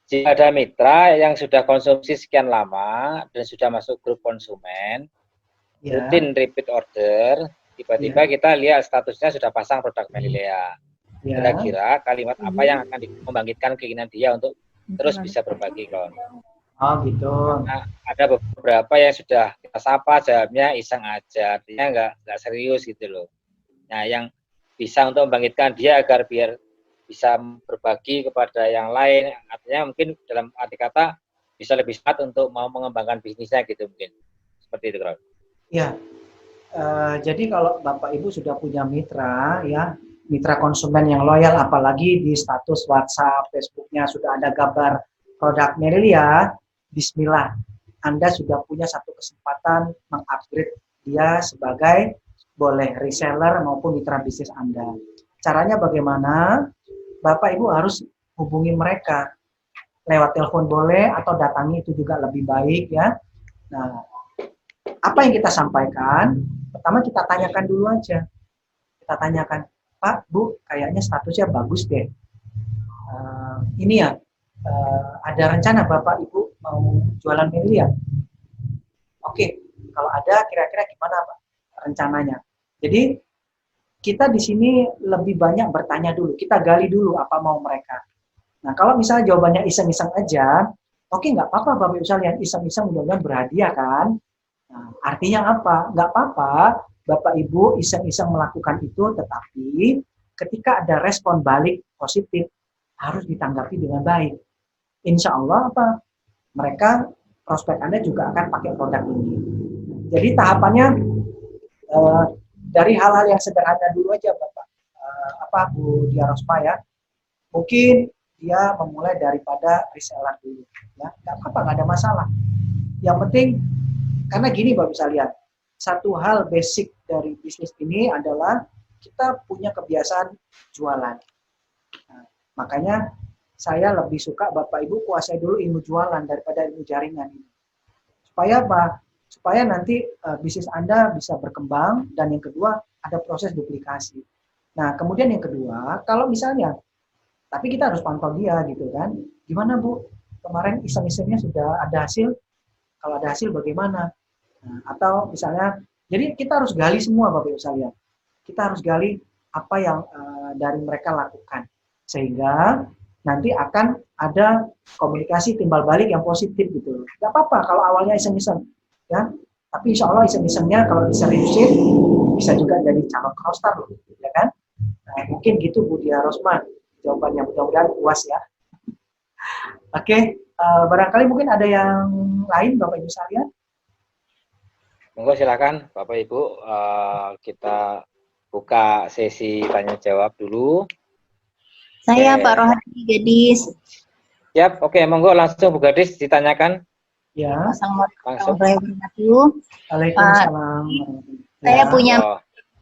jika ada mitra yang sudah konsumsi sekian lama dan sudah masuk grup konsumen, rutin repeat order, tiba-tiba kita lihat statusnya sudah pasang produk Merilia. Kira-kira kalimat apa yang akan membangkitkan keinginan dia untuk terus bisa berbagi Kron? Oh gitu. Nah, ada beberapa yang sudah kita sapa jawabnya iseng aja, artinya nggak serius gitu loh. Nah, yang bisa untuk membangkitkan dia agar biar bisa berbagi kepada yang lain, artinya mungkin dalam arti kata bisa lebih semangat untuk mau mengembangkan bisnisnya gitu mungkin. Seperti itu, Kron. Ya, jadi kalau Bapak Ibu sudah punya mitra ya, mitra konsumen yang loyal, apalagi di status WhatsApp, Facebooknya sudah ada gambar produk Merilia, bismillah, Anda sudah punya satu kesempatan mengupgrade dia sebagai boleh reseller maupun mitra bisnis Anda. Caranya bagaimana? Bapak Ibu harus hubungi mereka lewat telepon boleh atau datangi itu juga lebih baik ya. Nah, apa yang kita sampaikan? Pertama kita tanyakan dulu aja. Kita tanyakan, Pak, Bu, kayaknya statusnya bagus deh. Ini ya, ada rencana Bapak Ibu mau jualan Merilia? Oke, kalau ada kira-kira gimana Pak rencananya? Jadi kita di sini lebih banyak bertanya dulu, kita gali dulu apa mau mereka. Nah kalau misalnya jawabannya iseng-iseng aja, oke nggak apa-apa Bapak Ibu sekalian, iseng-iseng mudah-mudahan berhadiah kan. Nah, artinya apa? Nggak apa-apa Bapak Ibu iseng-iseng melakukan itu, tetapi ketika ada respon balik positif harus ditanggapi dengan baik. Insya Allah apa? Mereka prospek Anda juga akan pakai produk ini. Jadi tahapannya dari hal-hal yang sederhana dulu aja Bapak, Bu Dia Rosma ya. Mungkin dia memulai daripada reseller dulu, ya nggak apa-apa, nggak ada masalah. Yang penting karena gini Bapak bisa lihat, satu hal basic dari bisnis ini adalah kita punya kebiasaan jualan. Nah, makanya saya lebih suka Bapak Ibu kuasai dulu ilmu jualan daripada ilmu jaringan ini. Supaya apa? Supaya nanti bisnis Anda bisa berkembang, dan yang kedua ada proses duplikasi. Nah, kemudian yang kedua, kalau misalnya, tapi kita harus pantau dia gitu kan. Gimana Bu? Kemarin iseng-isengnya sudah ada hasil? Kalau ada hasil bagaimana? Nah, atau misalnya, jadi kita harus gali semua Bapak Ibu sekalian. Kita harus gali apa yang dari mereka lakukan. Sehingga nanti akan ada komunikasi timbal balik yang positif gitu. Gak apa-apa kalau awalnya iseng-iseng, ya. Tapi insya Allah iseng-isengnya kalau diseriusin bisa juga jadi calon crossstar loh, ya kan? Nah, mungkin gitu Bu Dia Rosma jawabannya, mudah-mudahan puas ya. Oke, barangkali mungkin ada yang lain Bapak Ibu sekalian. Monggo silakan Bapak Ibu, kita buka sesi tanya jawab dulu. Saya Pak Rohadi Gadis. Siap, oke, monggo langsung Bu Gadis ditanyakan. Ya. Langsung. Waalaikumsalam. Saya Ya. punya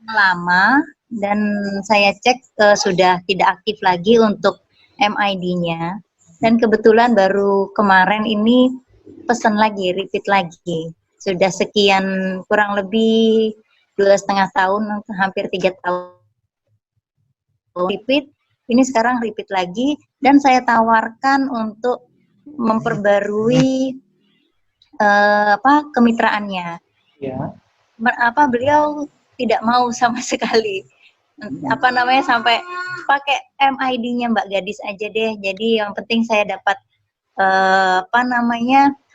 lama dan saya cek sudah tidak aktif lagi untuk MID-nya. Dan kebetulan baru kemarin ini pesan lagi, repeat lagi. Sudah sekian, kurang lebih 2,5 tahun, hampir 3 tahun repeat. Ini sekarang repeat lagi, dan saya tawarkan untuk memperbarui kemitraannya. Ya. Beliau tidak mau sama sekali. Sampai pakai MID-nya Mbak Gadis aja deh. Jadi yang penting saya dapat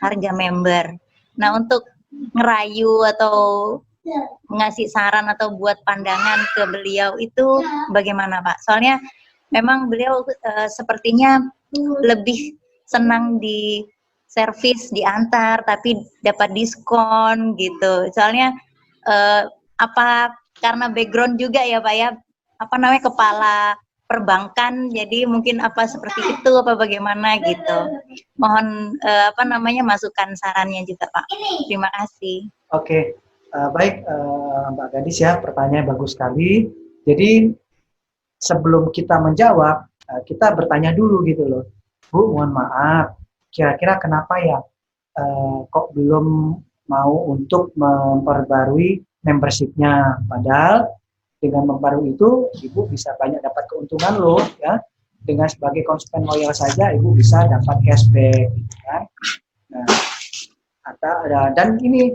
harga member. Nah, untuk ngerayu atau ngasih saran atau buat pandangan ke beliau itu bagaimana Pak? Soalnya memang beliau sepertinya lebih senang di servis diantar tapi dapat diskon gitu. Soalnya karena background juga ya Pak ya, kepala perbankan, jadi mungkin seperti itu apa bagaimana gitu. Mohon masukan sarannya juga Pak. Terima kasih. Oke, baik Mbak Gadis ya, pertanyaan bagus sekali. Jadi sebelum kita menjawab, kita bertanya dulu gitu loh. Bu, mohon maaf, kira-kira kenapa ya kok belum mau untuk memperbarui membership-nya? Padahal dengan memperbarui itu, Ibu bisa banyak dapat keuntungan loh ya. Dengan sebagai konsumen loyal saja, Ibu bisa dapat cashback, gitu kan? Nah, dan ini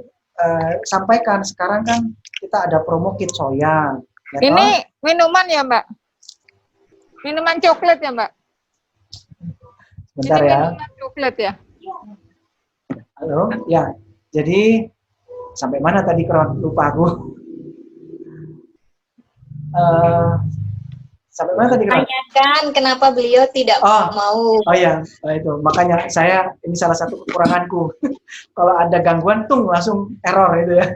sampaikan sekarang kan kita ada promo kit soya. Ya ini minuman ya Mbak? Minuman coklat ya Mbak? Sebentar ini ya. Minuman coklat ya? Halo, ya. Jadi sampai mana tadi Kron? Lupa aku. Sampai mana tadi Kron? Tanyakan kenapa beliau tidak mau. Oh ya, itu. Makanya ini salah satu kekuranganku. Kalau ada gangguan tuh langsung error itu ya.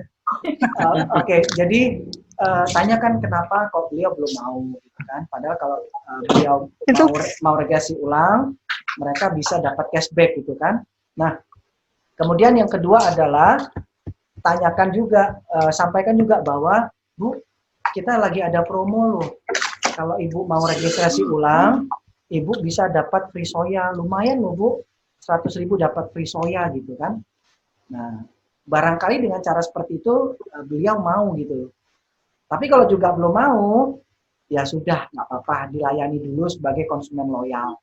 Oke, jadi tanyakan kenapa kok beliau belum mau, gitu kan? Padahal kalau beliau mau registrasi ulang, mereka bisa dapat cashback gitu kan. Nah, kemudian yang kedua adalah tanyakan juga, sampaikan juga bahwa Bu, kita lagi ada promo loh. Kalau Ibu mau registrasi ulang, Ibu bisa dapat free soya. Lumayan loh Bu, 100.000 dapat free soya gitu kan. Nah, barangkali dengan cara seperti itu beliau mau gitu. Tapi kalau juga belum mau, ya sudah, nggak apa-apa, dilayani dulu sebagai konsumen loyal.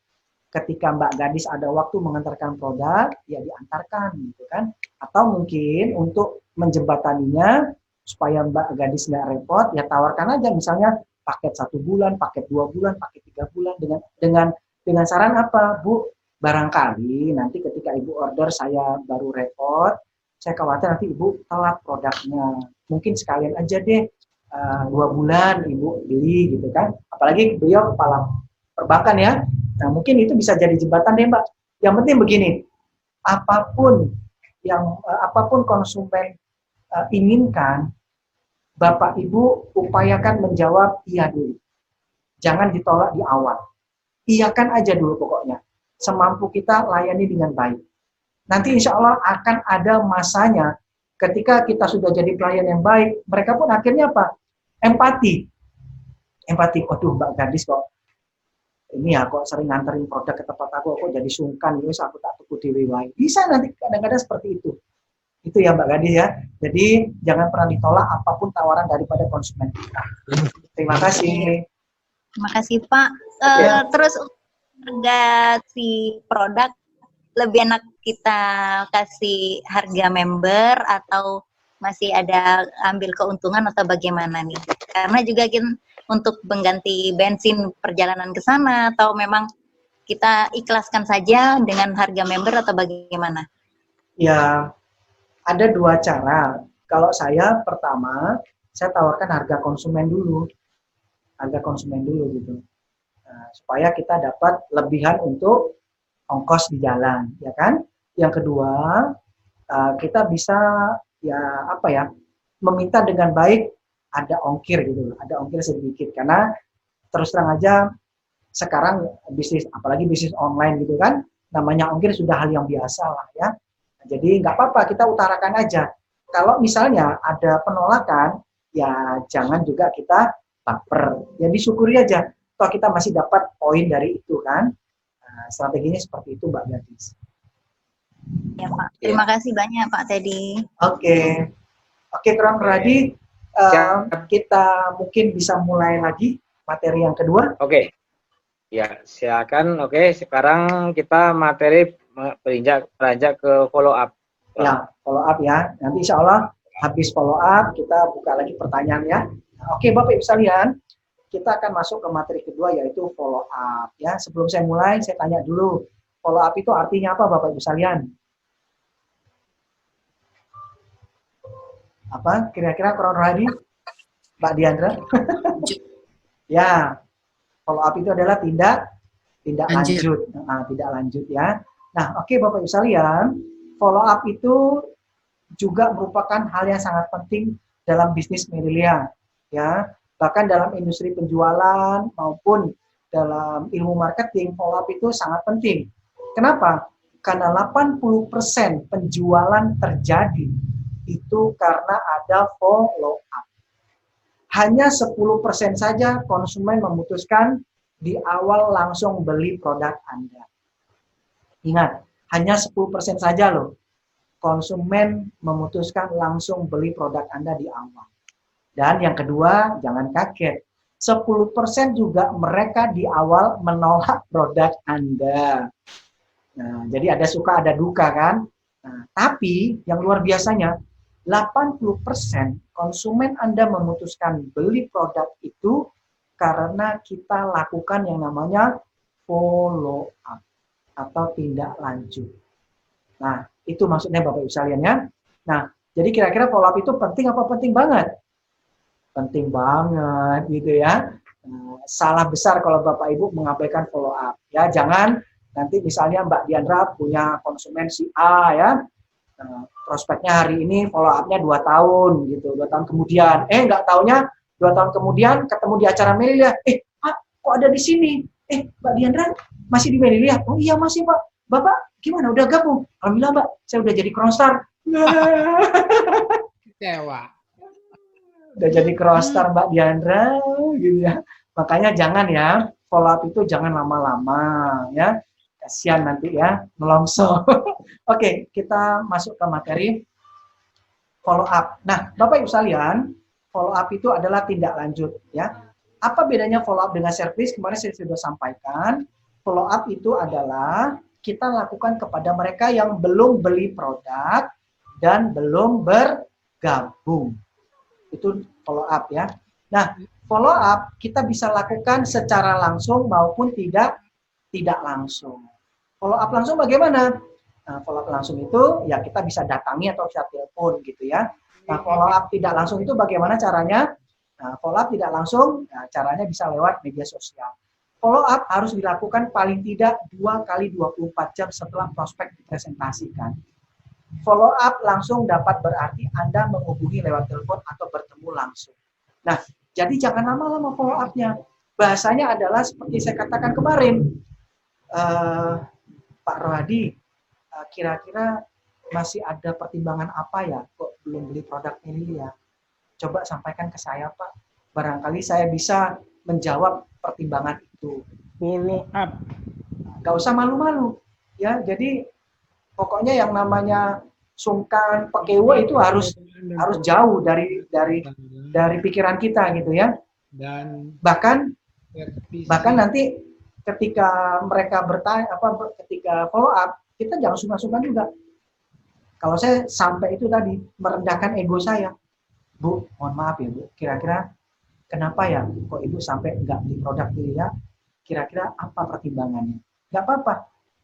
Ketika Mbak Gadis ada waktu mengantarkan produk, ya diantarkan gitu kan. Atau mungkin untuk menjembataninya supaya Mbak Gadis nggak repot, ya tawarkan aja misalnya paket 1 bulan, paket 2 bulan, paket 3 bulan dengan saran apa, Bu? Barangkali nanti ketika Ibu order saya baru repot, saya khawatir nanti Ibu telat produknya. Mungkin sekalian aja deh 2 bulan Ibu beli gitu kan. Apalagi beliau kepala perbankan ya. Nah, mungkin itu bisa jadi jembatan deh, Mbak. Yang penting begini, apapun konsumen inginkan, Bapak Ibu upayakan menjawab iya dulu. Jangan ditolak di awal. Iyakan aja dulu pokoknya. Semampu kita layani dengan baik. Nanti insya Allah akan ada masanya ketika kita sudah jadi pelayan yang baik, mereka pun akhirnya apa? Empati. Waduh Mbak Gadis kok ini ya kok sering nganterin produk ke tempat aku kok jadi sungkan, wis aku tak tuku dhewe wae. Bisa nanti kadang-kadang seperti itu. Itu ya Mbak Gadis ya. Jadi jangan pernah ditolak apapun tawaran daripada konsumen kita. Terima kasih. Terima kasih Pak. Terus harga si produk lebih enak kita kasih harga member atau masih ada ambil keuntungan atau bagaimana nih? Karena juga untuk mengganti bensin perjalanan ke sana atau memang kita ikhlaskan saja dengan harga member atau bagaimana? Ya, ada 2 cara. Kalau saya pertama, saya tawarkan harga konsumen dulu gitu. Nah, supaya kita dapat lebihan untuk ongkos di jalan, ya kan? Yang kedua, kita bisa meminta dengan baik ada ongkir gitu, ada ongkir sedikit karena terus terang aja sekarang bisnis, apalagi bisnis online gitu kan, namanya ongkir sudah hal yang biasa lah ya. Jadi nggak apa-apa kita utarakan aja. Kalau misalnya ada penolakan, ya jangan juga kita baper, ya disyukuri aja. Toh kita masih dapat poin dari itu kan. Nah, strateginya seperti itu Mbak Gadis. Ya Pak, terima kasih banyak Pak Teddy. Oke, Kron Radi, kita mungkin bisa mulai lagi materi yang kedua. Oke. Ya, silakan. Oke, sekarang kita materi beranjak ke follow up. Ya, follow up ya. Nanti insya Allah habis follow up kita buka lagi pertanyaan ya. Oke, Bapak Ibu sekalian, kita akan masuk ke materi kedua yaitu follow up ya. Sebelum saya mulai, saya tanya dulu, follow up itu artinya apa Bapak Ibu sekalian? Apa kira-kira kronologi Mbak Diandra? Ya, follow up itu adalah tindak lanjut. Nah, tidak lanjut ya. Nah, oke Bapak Ibu sekalian, follow up itu juga merupakan hal yang sangat penting dalam bisnis Merilia ya. Bahkan dalam industri penjualan maupun dalam ilmu marketing, follow up itu sangat penting. Kenapa? Karena 80% penjualan terjadi itu karena ada follow up. Hanya 10% saja konsumen memutuskan di awal langsung beli produk Anda. Ingat, hanya 10% saja loh konsumen memutuskan langsung beli produk Anda di awal. Dan yang kedua, jangan kaget, 10% juga mereka di awal menolak produk Anda. Nah, jadi ada suka ada duka kan. Nah, tapi yang luar biasanya, 80% konsumen Anda memutuskan beli produk itu karena kita lakukan yang namanya follow up atau tindak lanjut. Nah, itu maksudnya Bapak Ibu sekalian ya. Nah, jadi kira-kira follow up itu penting apa penting banget? Penting banget gitu ya. Nah, salah besar kalau Bapak Ibu mengabaikan follow up. Ya, jangan nanti misalnya Mbak Diandra punya konsumen si A ya. Prospeknya hari ini follow up-nya 2 tahun gitu, 2 tahun kemudian. Nggak taunya 2 tahun kemudian ketemu di acara Merilia. Pak, kok ada di sini? Mbak Diandra masih di Merilia? Oh iya masih Pak. Bapak gimana? Udah gabung? Alhamdulillah Mbak, saya udah jadi crownstar. Kecewa. Udah jadi crownstar Mbak Diandra gitu ya. Makanya jangan ya, follow up itu jangan lama-lama ya. Kasihan nanti ya, melongso. Oke, kita masuk ke materi. follow up. Nah, Bapak Ibu sekalian, follow up itu adalah tindak lanjut ya. Apa bedanya follow up dengan service? Kemarin saya sudah sampaikan, follow up itu adalah kita lakukan kepada mereka yang belum beli produk dan belum bergabung. Itu follow up ya. Nah, follow up kita bisa lakukan secara langsung maupun tidak langsung. Follow up langsung bagaimana? Nah, follow up langsung itu ya kita bisa datangi atau bisa telepon gitu ya. Nah, follow up tidak langsung itu bagaimana caranya? Nah, follow up tidak langsung, nah, caranya bisa lewat media sosial. Follow up harus dilakukan paling tidak 2 kali 24 jam setelah prospek dipresentasikan. Follow up langsung dapat berarti Anda menghubungi lewat telepon atau bertemu langsung. Nah, jadi jangan lama-lama follow up-nya. Bahasanya adalah seperti saya katakan kemarin, Pak Rohadi, kira-kira masih ada pertimbangan apa ya kok belum beli produk ini ya? Coba sampaikan ke saya, Pak. Barangkali saya bisa menjawab pertimbangan itu. Follow up. Nggak usah malu-malu. Ya, jadi pokoknya yang namanya sungkan, pekewa itu harus jauh dari pikiran kita gitu ya. Dan Bahkan nanti ketika mereka bertanya ketika follow up, kita jangan sungkan-sungkan juga. Kalau saya sampai itu tadi merendahkan ego saya, Bu, mohon maaf ya Bu, kira-kira kenapa ya kok Ibu sampai nggak beli produk ini ya? Kira-kira apa pertimbangannya? Nggak apa-apa,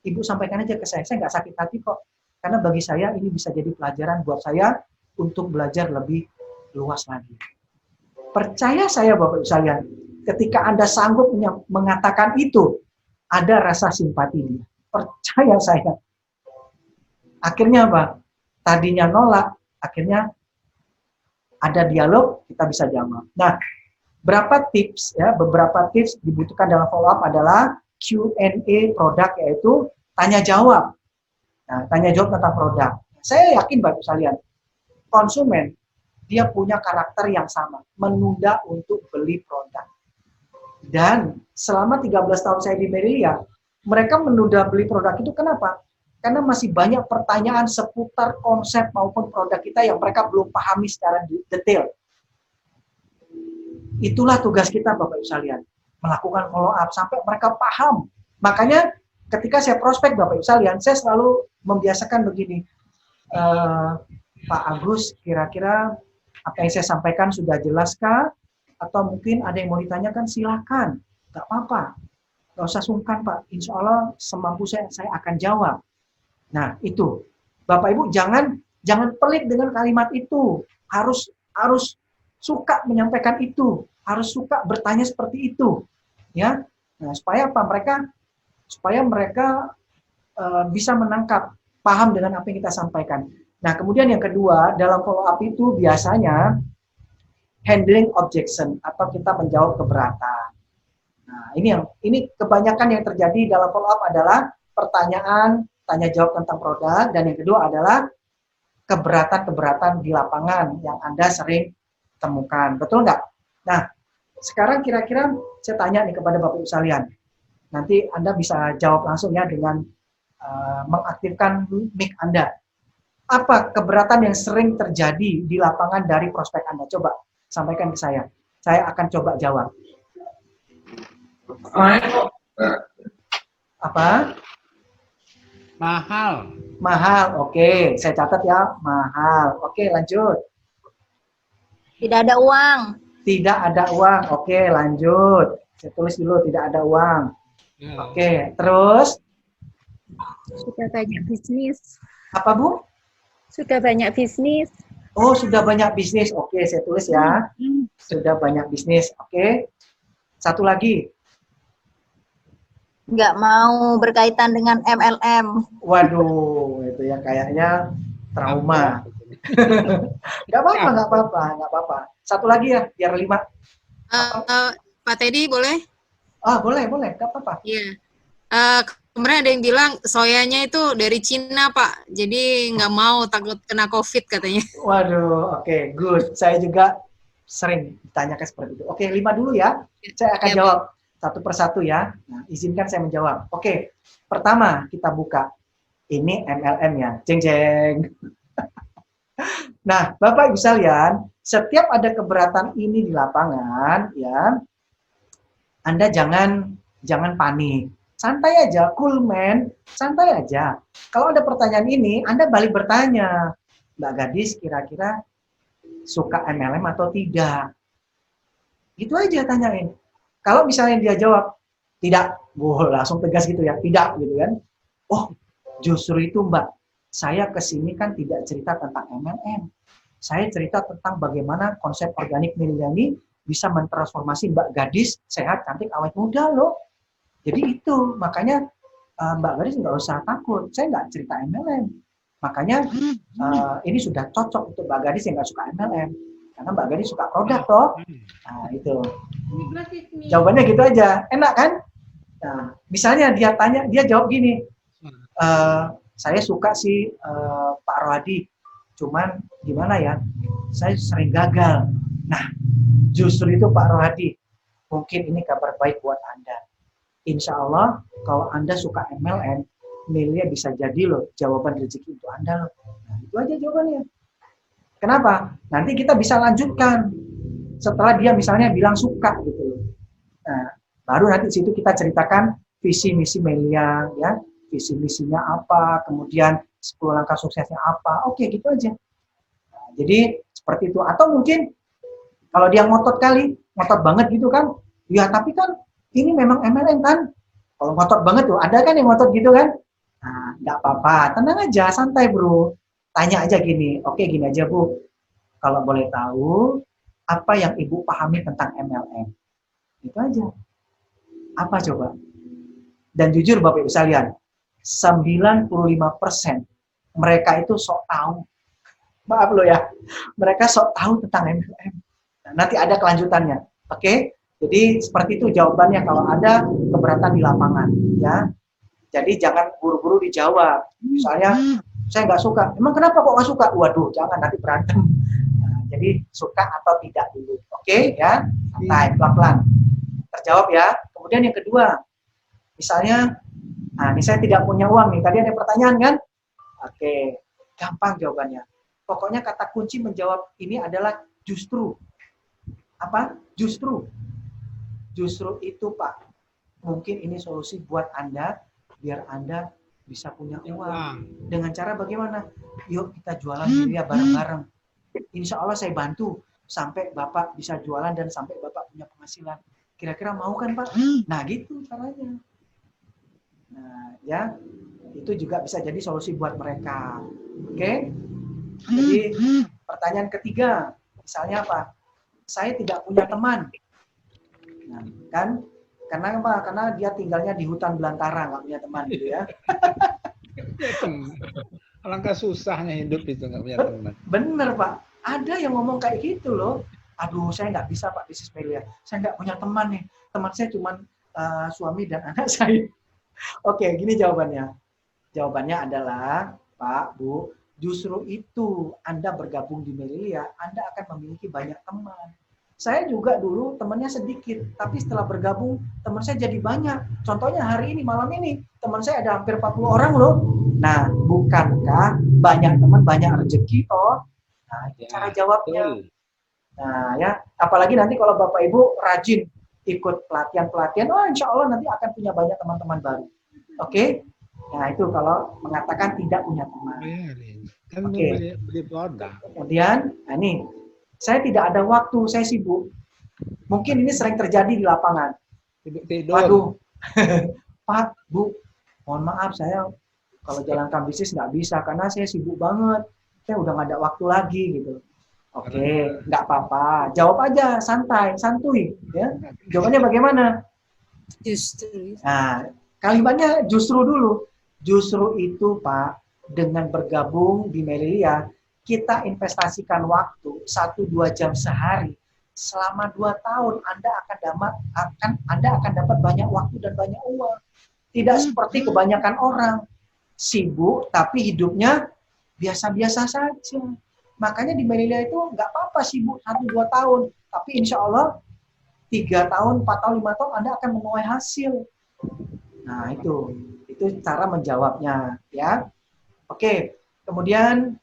Ibu sampaikan aja ke saya nggak sakit hati kok. Karena bagi saya ini bisa jadi pelajaran buat saya untuk belajar lebih luas lagi. Percaya saya Bapak Ibu sekalian, ketika Anda sanggup mengatakan itu, ada rasa simpati dia. Percaya saya. Akhirnya apa? Tadinya nolak, akhirnya ada dialog, kita bisa jawab. Nah, beberapa tips dibutuhkan dalam follow up adalah Q&A produk, yaitu tanya jawab. Nah, tanya jawab tentang produk. Saya yakin Bapak sekalian, konsumen dia punya karakter yang sama, menunda untuk beli produk. Dan selama 13 tahun saya di Merilia, mereka menunda beli produk itu kenapa? Karena masih banyak pertanyaan seputar konsep maupun produk kita yang mereka belum pahami secara detail. Itulah tugas kita Bapak Ibu sekalian, melakukan follow up sampai mereka paham. Makanya ketika saya prospek Bapak Ibu sekalian, saya selalu membiasakan begini, Pak Agus, kira-kira apa yang saya sampaikan sudah jelaskah? Atau mungkin ada yang mau ditanyakan, silakan, nggak apa-apa, nggak usah sungkan Pak, insya Allah semampu saya akan jawab. Nah itu, Bapak Ibu jangan pelit dengan kalimat itu, harus suka menyampaikan itu, harus suka bertanya seperti itu, ya. Nah supaya apa? Supaya mereka bisa menangkap, paham dengan apa yang kita sampaikan. Nah kemudian yang kedua, dalam follow up itu biasanya handling objection atau kita menjawab keberatan. Nah ini kebanyakan yang terjadi dalam follow up adalah pertanyaan, tanya jawab tentang produk, dan yang kedua adalah keberatan-keberatan di lapangan yang Anda sering temukan. Betul nggak? Nah, sekarang kira-kira saya tanya nih kepada Bapak Ibu sekalian. Nanti Anda bisa jawab langsung ya dengan mengaktifkan mic Anda. Apa keberatan yang sering terjadi di lapangan dari prospek Anda? Coba sampaikan ke saya. Saya akan coba jawab. Apa? Mahal, oke. Saya catat ya, mahal. Oke, lanjut. Tidak ada uang. Tidak ada uang, oke, lanjut. Saya tulis dulu, tidak ada uang. Oke, terus? Sudah banyak bisnis. Apa, Bu? Sudah banyak bisnis. Oh, sudah banyak bisnis. Oke, saya tulis ya. Sudah banyak bisnis, oke. Satu lagi. Nggak mau berkaitan dengan MLM. Waduh, itu yang kayaknya trauma. Nggak apa-apa. Satu lagi ya, biar 5. Pak Teddy boleh? Boleh, nggak apa-apa. Iya. Kemarin ada yang bilang soyanya itu dari Cina, Pak. Jadi nggak mau, takut kena COVID katanya. Waduh, oke, good. Saya juga sering ditanyakan seperti itu. Oke, 5 dulu ya. Saya akan jawab satu persatu ya. Nah, izinkan saya menjawab. Oke, pertama kita buka. Ini MLM ya. Jeng jeng. Nah, Bapak Ibu sekalian, setiap ada keberatan ini di lapangan, ya, Anda jangan panik. Santai aja, cool man, santai aja. Kalau ada pertanyaan ini, Anda balik bertanya, Mbak Gadis kira-kira suka MLM atau tidak? Gitu aja tanyain. Kalau misalnya dia jawab, tidak, langsung tegas gitu ya, tidak gitu kan. Oh, justru itu Mbak, saya kesini kan tidak cerita tentang MLM. Saya cerita tentang bagaimana konsep organik milenial bisa mentransformasi Mbak Gadis sehat, cantik, awet muda loh. Jadi itu, makanya Mbak Gadis nggak usah takut, saya nggak cerita MLM. Makanya ini sudah cocok untuk Mbak Gadis yang nggak suka MLM. Karena Mbak Gadis suka produk toh. Nah itu. Jawabannya gitu aja, enak kan? Nah, misalnya dia tanya, dia jawab gini, saya suka sih Pak Rohadi, cuman gimana ya, saya sering gagal. Nah, justru itu Pak Rohadi, mungkin ini kabar baik buat Anda. Insya Allah, kalau Anda suka MLM, Melia bisa jadi loh jawaban rezeki untuk Anda loh. Nah, itu aja jawabannya. Kenapa? Nanti kita bisa lanjutkan setelah dia misalnya bilang suka gitu loh. Nah, baru nanti situ kita ceritakan visi misi Melia, ya, visi misinya apa, kemudian 10 langkah suksesnya apa. Oke, gitu aja. Nah, jadi seperti itu. Atau mungkin kalau dia ngotot banget gitu kan, ya tapi kan ini memang MLM kan. Kalau ngotot banget tuh, ada kan yang ngotot gitu kan? Nah, nggak apa-apa, tenang aja, santai bro. Tanya aja gini, oke gini aja Bu, kalau boleh tahu, apa yang Ibu pahami tentang MLM? Itu aja. Apa coba? Dan jujur Bapak Ibu sekalian, 95% mereka itu sok tahu. Maaf loh ya, mereka sok tahu tentang MLM. Nah, nanti ada kelanjutannya, oke? Jadi seperti itu jawabannya kalau ada keberatan di lapangan, ya. Jadi jangan buru-buru dijawab. Misalnya, saya nggak suka. Emang kenapa kok nggak suka? Waduh, jangan nanti berantem. Nah, jadi suka atau tidak dulu, oke? Ya, santai, pelan-pelan. Terjawab ya. Kemudian yang kedua, misalnya, nah ini saya tidak punya uang nih. Tadi ada pertanyaan kan? Oke, gampang jawabannya. Pokoknya kata kunci menjawab ini adalah justru. Apa? Justru. Justru itu Pak. Mungkin ini solusi buat Anda, biar Anda bisa punya uang. Dengan cara bagaimana? Yuk kita jualan Melia bareng-bareng. Insya Allah saya bantu sampai Bapak bisa jualan dan sampai Bapak punya penghasilan. Kira-kira mau kan Pak? Nah gitu caranya. Nah ya, itu juga bisa jadi solusi buat mereka. Oke? Jadi pertanyaan ketiga, misalnya apa? Saya tidak punya teman. Nah, kan? Karena apa? Karena dia tinggalnya di hutan belantara, nggak punya teman gitu ya. Alangkah susahnya hidup itu nggak punya teman. Bener Pak, ada yang ngomong kayak gitu loh. Aduh, saya nggak bisa Pak bisnis Melia. Saya nggak punya teman nih. Teman saya cuma suami dan anak saya. Oke, gini jawabannya. Jawabannya adalah Pak, Bu, justru itu Anda bergabung di Melia, Anda akan memiliki banyak teman. Saya juga dulu temannya sedikit, tapi setelah bergabung teman saya jadi banyak. Contohnya hari ini, malam ini, teman saya ada hampir 40 orang loh. Nah, bukankah banyak teman, banyak rezeki toh? Nah, itu cara jawabnya. Nah, ya, apalagi nanti kalau Bapak Ibu rajin ikut pelatihan-pelatihan, oh insya Allah nanti akan punya banyak teman-teman baru. Oke? Nah, itu kalau mengatakan tidak punya teman. Kan Oke. beli produk. Kemudian, nah ini, saya tidak ada waktu, saya sibuk. Mungkin ini sering terjadi di lapangan. Tidur. Waduh, Pak, Bu, mohon maaf saya kalau jalankan bisnis nggak bisa karena saya sibuk banget. Saya udah nggak ada waktu lagi gitu. Oke, nggak apa-apa. Jawab aja, santai, santuy. Ya. Jawabannya bagaimana? Justru. Nah, kalimatnya justru dulu. Justru itu Pak, dengan bergabung di Melia, kita investasikan waktu 1-2 jam sehari. Selama 2 tahun Anda akan dapat banyak waktu dan banyak uang. Tidak seperti kebanyakan orang sibuk tapi hidupnya biasa-biasa saja. Makanya di Melia itu nggak apa-apa sibuk 1-2 tahun, tapi insya Allah 3 tahun, 4 tahun, 5 tahun Anda akan menuai hasil. Nah itu cara menjawabnya ya. Oke, kemudian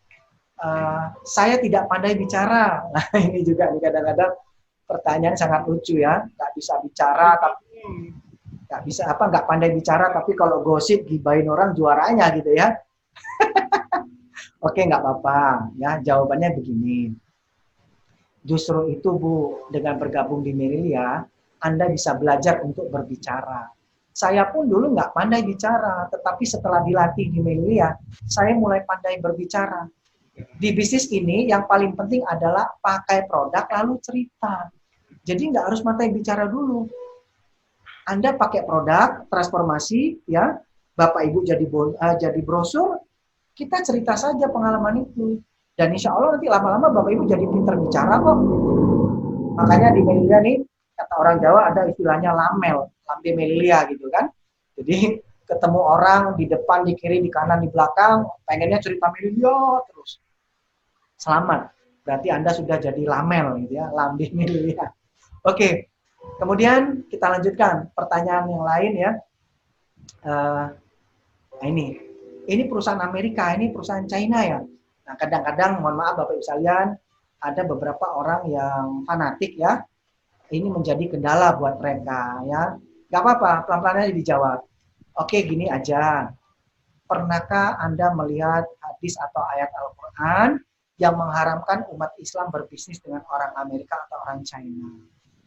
saya tidak pandai bicara. Nah, ini juga nih kadang-kadang pertanyaan sangat lucu ya. Nggak bisa bicara, tapi nggak pandai bicara, tapi kalau gosip gibahin orang juaranya gitu ya. Oke, nggak apa-apa ya. Jawabannya begini. Justru itu Bu, dengan bergabung di Merilia, Anda bisa belajar untuk berbicara. Saya pun dulu nggak pandai bicara, tetapi setelah dilatih di Merilia, saya mulai pandai berbicara. Di bisnis ini yang paling penting adalah pakai produk lalu cerita. Jadi nggak harus pandai bicara dulu. Anda pakai produk transformasi, ya, Bapak Ibu jadi brosur, kita cerita saja pengalaman itu. Dan insya Allah nanti lama-lama Bapak Ibu jadi pintar bicara kok. Makanya di Merilia nih, kata orang Jawa ada istilahnya lamel, lambe Merilia gitu kan. Jadi ketemu orang di depan, di kiri, di kanan, di belakang, pengennya cerita Merilia terus. Selamat, berarti Anda sudah jadi lamel gitu ya, lambe Merilia. Oke, kemudian kita lanjutkan pertanyaan yang lain ya. Nah ini perusahaan Amerika, ini perusahaan China ya. Nah kadang-kadang, mohon maaf Bapak Ibu sekalian, ada beberapa orang yang fanatik ya. Ini menjadi kendala buat mereka ya. Gak apa-apa, pelan-pelan aja dijawab. Oke, gini aja. Pernahkah Anda melihat hadis atau ayat Al-Quran yang mengharamkan umat Islam berbisnis dengan orang Amerika atau orang China?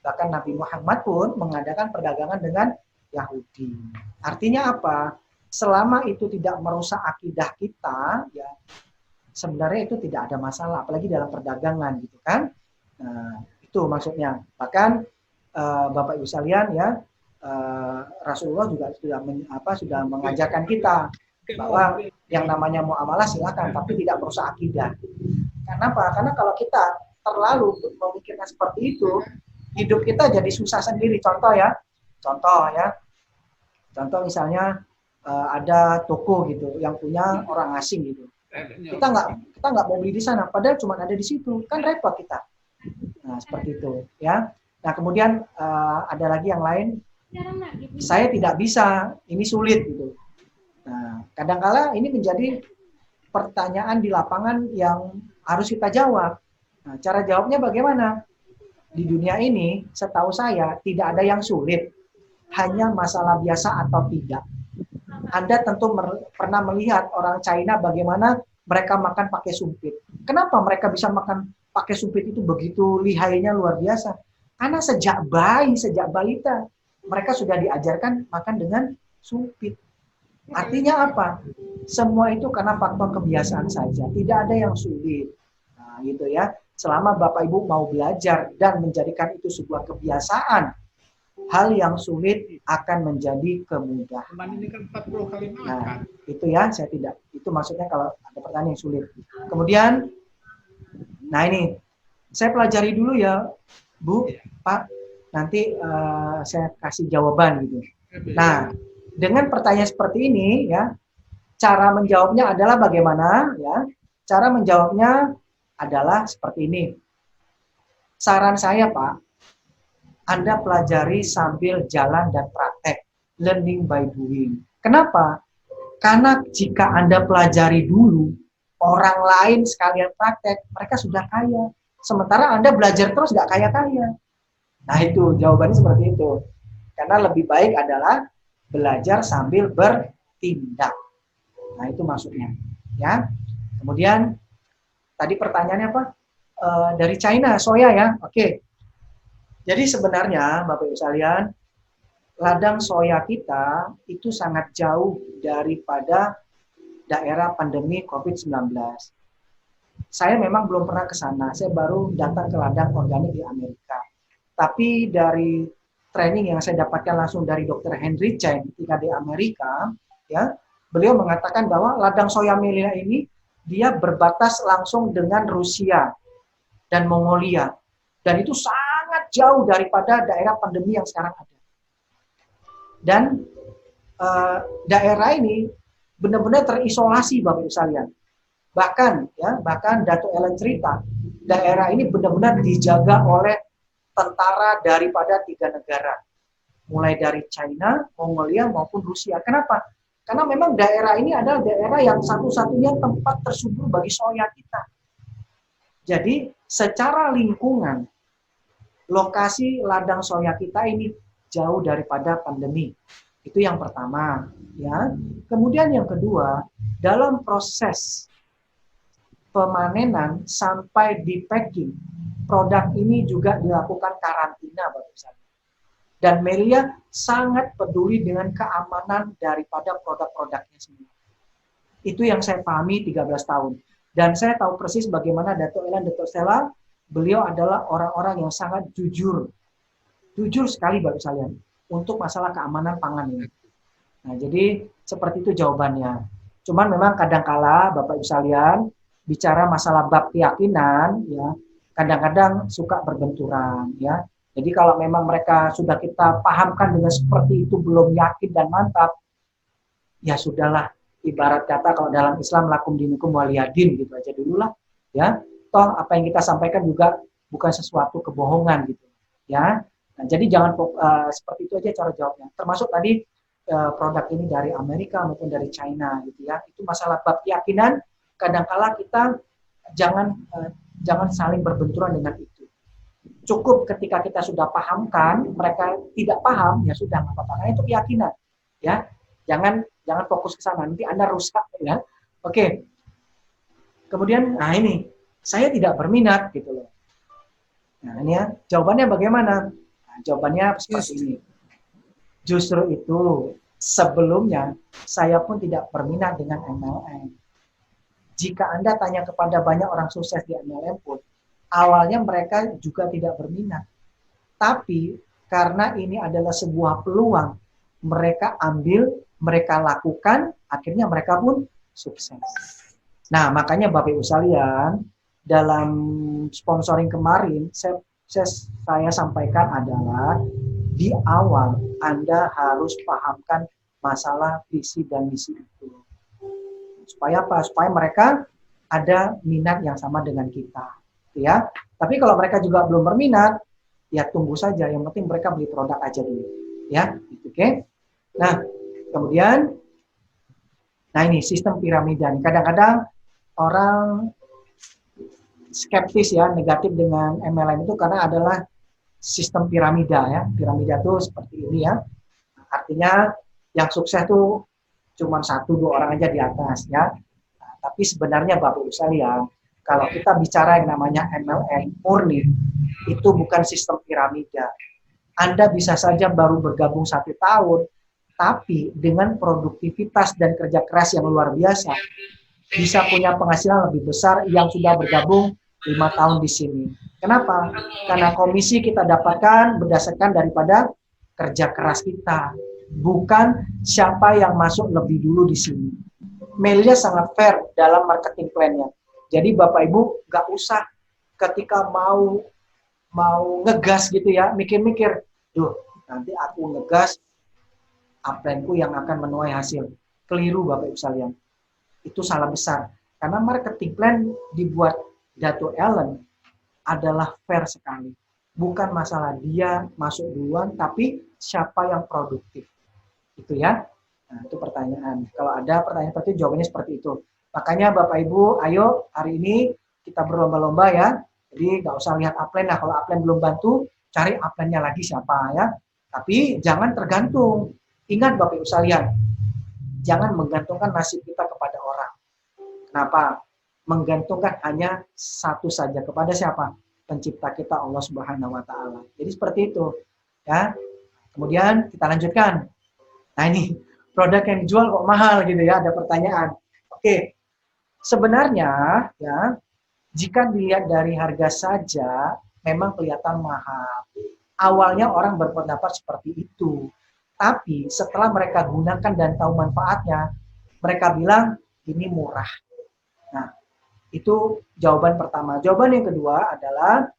Bahkan Nabi Muhammad pun mengadakan perdagangan dengan Yahudi. Artinya apa? Selama itu tidak merusak akidah kita, ya sebenarnya itu tidak ada masalah, apalagi dalam perdagangan gitu kan. Nah, itu maksudnya. Bahkan Bapak Ibu sekalian ya, Rasulullah juga sudah mengajarkan kita bahwa yang namanya muamalah silakan, tapi tidak merusak akidah. Kenapa? Karena kalau kita terlalu memikirkan seperti itu, hidup kita jadi susah sendiri. Contoh misalnya ada toko gitu yang punya orang asing gitu. Kita nggak mau beli di sana, padahal cuma ada di situ, kan repot kita. Nah seperti itu ya. Nah kemudian ada lagi yang lain. Saya tidak bisa, ini sulit gitu. Nah kadangkala ini menjadi pertanyaan di lapangan yang harus kita jawab. Nah cara jawabnya bagaimana? Di dunia ini, setahu saya, tidak ada yang sulit. Hanya masalah biasa atau tidak. Anda tentu pernah melihat orang China bagaimana mereka makan pakai sumpit. Kenapa mereka bisa makan pakai sumpit itu begitu lihainya luar biasa? Karena sejak bayi, sejak balita, mereka sudah diajarkan makan dengan sumpit. Artinya apa? Semua itu karena faktor kebiasaan saja. Tidak ada yang sulit. Nah, gitu ya. Selama Bapak Ibu mau belajar dan menjadikan itu sebuah kebiasaan, hal yang sulit akan menjadi kemudahan. Teman ini kan 40 kali makan. Nah, itu ya, saya tidak. Itu maksudnya kalau ada pertanyaan yang sulit. Kemudian, nah ini, saya pelajari dulu ya, Bu, Pak, nanti saya kasih jawaban gitu. Nah, dengan pertanyaan seperti ini ya, cara menjawabnya adalah bagaimana ya? Cara menjawabnya adalah seperti ini. Saran saya, Pak, Anda pelajari sambil jalan dan praktek. Learning by doing. Kenapa? Karena jika Anda pelajari dulu, orang lain sekalian praktek, mereka sudah kaya. Sementara Anda belajar terus nggak kaya-kaya. Nah itu, jawabannya seperti itu. Karena lebih baik adalah belajar sambil bertindak. Nah itu maksudnya. Ya. Kemudian, tadi pertanyaannya apa? Dari China, soya ya. Oke. Jadi sebenarnya Bapak Ibu sekalian, ladang soya kita itu sangat jauh daripada daerah pandemi COVID-19. Saya memang belum pernah ke sana. Saya baru datang ke ladang organik di Amerika. Tapi dari training yang saya dapatkan langsung dari Dr. Henry Chen ketika di Amerika, ya, beliau mengatakan bahwa ladang soya Merilia ini dia berbatas langsung dengan Rusia dan Mongolia. Dan itu sangat jauh daripada daerah pandemi yang sekarang ada. Dan daerah ini benar-benar terisolasi Bapak Ibu sekalian. Bahkan Dato' Ellen cerita, daerah ini benar-benar dijaga oleh tentara daripada 3 negara. Mulai dari China, Mongolia maupun Rusia. Kenapa? Karena memang daerah ini adalah daerah yang satu-satunya tempat tersubur bagi soya kita. Jadi secara lingkungan, lokasi ladang soya kita ini jauh daripada pandemi. Itu yang pertama, ya. Kemudian yang kedua, dalam proses pemanenan sampai di packing, produk ini juga dilakukan karantina, Bapak Ibu. Dan Melia sangat peduli dengan keamanan daripada produk-produknya semua. Itu yang saya pahami 13 tahun. Dan saya tahu persis bagaimana Dato' Elan, Dato' Stella, beliau adalah orang-orang yang sangat jujur. Jujur sekali Bapak sekalian untuk masalah keamanan pangan ini. Nah, jadi seperti itu jawabannya. Cuman memang kadangkala Bapak Ibu sekalian bicara masalah bab keyakinan, ya, kadang-kadang suka berbenturan, ya. Jadi kalau memang mereka sudah kita pahamkan dengan seperti itu belum yakin dan mantap, ya sudahlah. Ibarat kata kalau dalam Islam lakum dinukum waliyadin, gitu aja dulu lah, ya. Toh apa yang kita sampaikan juga bukan sesuatu kebohongan gitu, ya. Nah, jadi jangan seperti itu aja cara jawabnya. Termasuk tadi produk ini dari Amerika maupun dari China, gitu ya. Itu masalah bab keyakinan. Kadangkala kita jangan saling berbenturan dengan itu. Cukup ketika kita sudah pahamkan, mereka tidak paham, ya sudah nggak apa-apa. Karena itu keyakinan, ya. Jangan fokus ke sana, nanti Anda rusak, ya. Oke. Kemudian, nah ini, saya tidak berminat, gitu loh. Nah ini ya, jawabannya bagaimana? Nah, jawabannya seperti ini. Justru itu, sebelumnya saya pun tidak berminat dengan MLM. Jika Anda tanya kepada banyak orang sukses di MLM pun, awalnya mereka juga tidak berminat. Tapi karena ini adalah sebuah peluang, mereka ambil, mereka lakukan, akhirnya mereka pun sukses. Nah, makanya Bapak Ibu sekalian, dalam sponsoring kemarin, saya sampaikan adalah di awal Anda harus pahamkan masalah visi dan misi itu. Supaya apa? Supaya mereka ada minat yang sama dengan kita. Ya, tapi kalau mereka juga belum berminat, ya tunggu saja. Yang penting mereka beli produk aja dulu, ya, oke. Nah, kemudian, nah ini sistem piramida. Kadang-kadang orang skeptis ya, negatif dengan MLM itu karena adalah sistem piramida ya. Piramida itu seperti ini ya. Artinya yang sukses tuh cuma 1-2 orang aja di atas ya. Nah, tapi sebenarnya Bapak Ibu sekalian, kalau kita bicara yang namanya MLM murni, itu bukan sistem piramida. Anda bisa saja baru bergabung 1 tahun, tapi dengan produktivitas dan kerja keras yang luar biasa, bisa punya penghasilan lebih besar yang sudah bergabung 5 tahun di sini. Kenapa? Karena komisi kita dapatkan berdasarkan daripada kerja keras kita, bukan siapa yang masuk lebih dulu di sini. Melia sangat fair dalam marketing plan-nya. Jadi Bapak Ibu nggak usah ketika mau ngegas gitu ya, mikir-mikir, duh nanti aku ngegas, upline-ku yang akan menuai hasil. Keliru Bapak Ibu sekalian. Itu salah besar. Karena marketing plan dibuat Dato' Ellen adalah fair sekali. Bukan masalah dia masuk duluan, tapi siapa yang produktif. Itu ya. Nah, itu pertanyaan. Kalau ada pertanyaan seperti itu, jawabannya seperti itu. Makanya Bapak Ibu, ayo hari ini kita berlomba-lomba ya. Jadi nggak usah lihat upline. Nah, kalau upline belum bantu, cari upline-nya lagi siapa ya. Tapi jangan tergantung. Ingat Bapak Ibu sekalian, jangan menggantungkan nasib kita kepada orang. Kenapa? Menggantungkan hanya satu saja, kepada siapa? Pencipta kita, Allah Subhanahu wa Ta'ala. Jadi seperti itu ya. Kemudian kita lanjutkan. Nah ini produk yang dijual kok mahal gitu ya, ada pertanyaan. Oke. Sebenarnya ya, jika dilihat dari harga saja memang kelihatan mahal. Awalnya orang berpendapat seperti itu. Tapi setelah mereka gunakan dan tahu manfaatnya, mereka bilang ini murah. Nah, itu jawaban pertama. Jawaban yang kedua adalah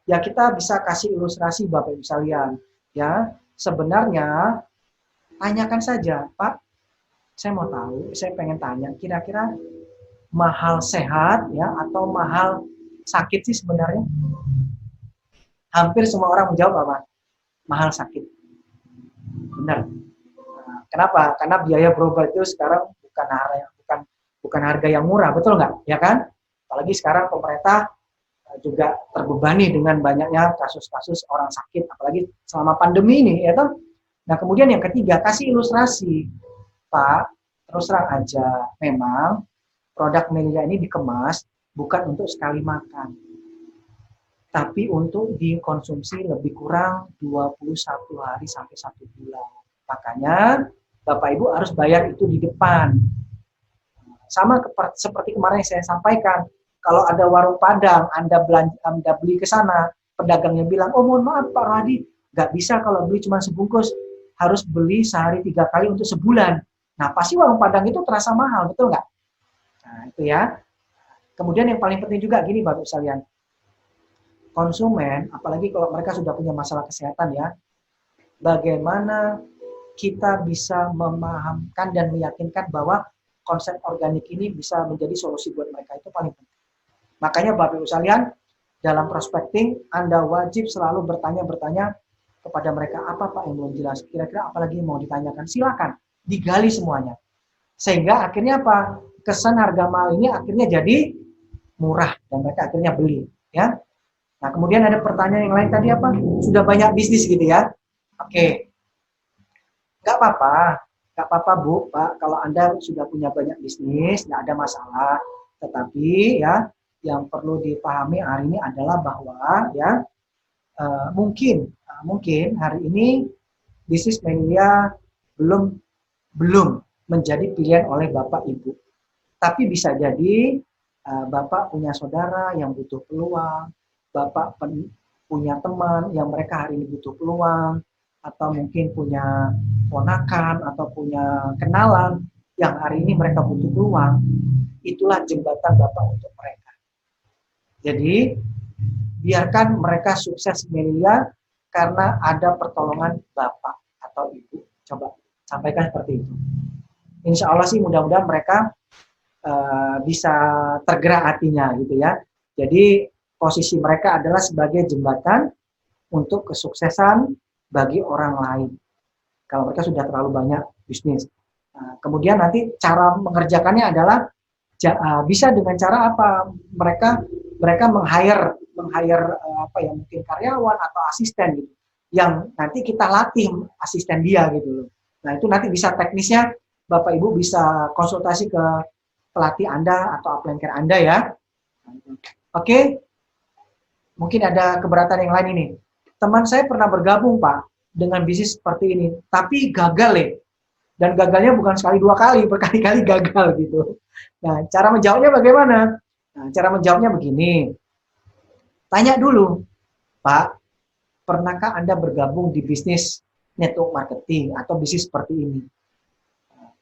ya kita bisa kasih ilustrasi Bapak Ibu sekalian. Ya, sebenarnya tanyakan saja, Pak. Saya mau tahu, saya pengen tanya, kira-kira mahal sehat ya atau mahal sakit sih sebenarnya? Hampir semua orang menjawab apa? Mahal sakit. Benar. Nah, kenapa? Karena biaya berobat itu sekarang bukan harga yang murah, betul nggak? Ya kan? Apalagi sekarang pemerintah juga terbebani dengan banyaknya kasus-kasus orang sakit, apalagi selama pandemi ini, ya toh. Nah, kemudian yang ketiga, kasih ilustrasi. Pak, terus terang aja, memang produk Melia ini dikemas bukan untuk sekali makan, tapi untuk dikonsumsi lebih kurang 21 hari sampai 1 bulan. Makanya, Bapak Ibu harus bayar itu di depan. Sama seperti kemarin yang saya sampaikan, kalau ada warung Padang, Anda beli ke sana, pedagangnya bilang, oh mohon maaf Pak Radi, nggak bisa kalau beli cuma sebungkus, harus beli sehari 3 kali untuk sebulan. Nah, pasti warung Padang itu terasa mahal, betul nggak? Nah, itu ya. Kemudian yang paling penting juga gini Bapak sekalian, konsumen, apalagi kalau mereka sudah punya masalah kesehatan ya, bagaimana kita bisa memahamkan dan meyakinkan bahwa konsep organik ini bisa menjadi solusi buat mereka, itu paling penting. Makanya Bapak Ibu sekalian, dalam prospecting, Anda wajib selalu bertanya kepada mereka, apa Pak yang belum jelas, kira-kira apalagi yang mau ditanyakan, silakan, digali semuanya. Sehingga akhirnya apa? Kesan harga mahal ini akhirnya jadi murah, dan mereka akhirnya beli. Ya. Nah, kemudian ada pertanyaan yang lain tadi apa? Sudah banyak bisnis gitu ya? Oke. Nggak apa-apa Bu, Pak, kalau Anda sudah punya banyak bisnis, nggak ada masalah. Tetapi ya, yang perlu dipahami hari ini adalah bahwa ya, mungkin hari ini bisnis Melia belum menjadi pilihan oleh Bapak Ibu. Tapi bisa jadi Bapak punya saudara yang butuh peluang, Bapak punya teman yang mereka hari ini butuh peluang, atau mungkin punya ponakan atau punya kenalan yang hari ini mereka butuh peluang. Itulah jembatan Bapak untuk mereka. Jadi biarkan mereka sukses Melia karena ada pertolongan Bapak atau Ibu. Coba sampaikan seperti itu. Insya Allah sih mudah-mudahan mereka bisa tergerak hatinya gitu ya. Jadi posisi mereka adalah sebagai jembatan untuk kesuksesan bagi orang lain. Kalau mereka sudah terlalu banyak bisnis. Nah, kemudian nanti cara mengerjakannya adalah bisa dengan cara apa? Mereka meng-hire apa ya, mungkin karyawan atau asisten gitu, yang nanti kita latih asisten dia gitu loh. Nah, itu nanti bisa teknisnya Bapak Ibu bisa konsultasi ke pelatih Anda atau upline Anda ya. Oke. Mungkin ada keberatan yang lain ini. Teman saya pernah bergabung Pak dengan bisnis seperti ini, tapi gagal ya. Dan gagalnya bukan sekali 2 kali, berkali-kali gagal gitu. Nah, cara menjawabnya bagaimana? Nah, cara menjawabnya begini. Tanya dulu, Pak, pernahkah Anda bergabung di bisnis network marketing atau bisnis seperti ini?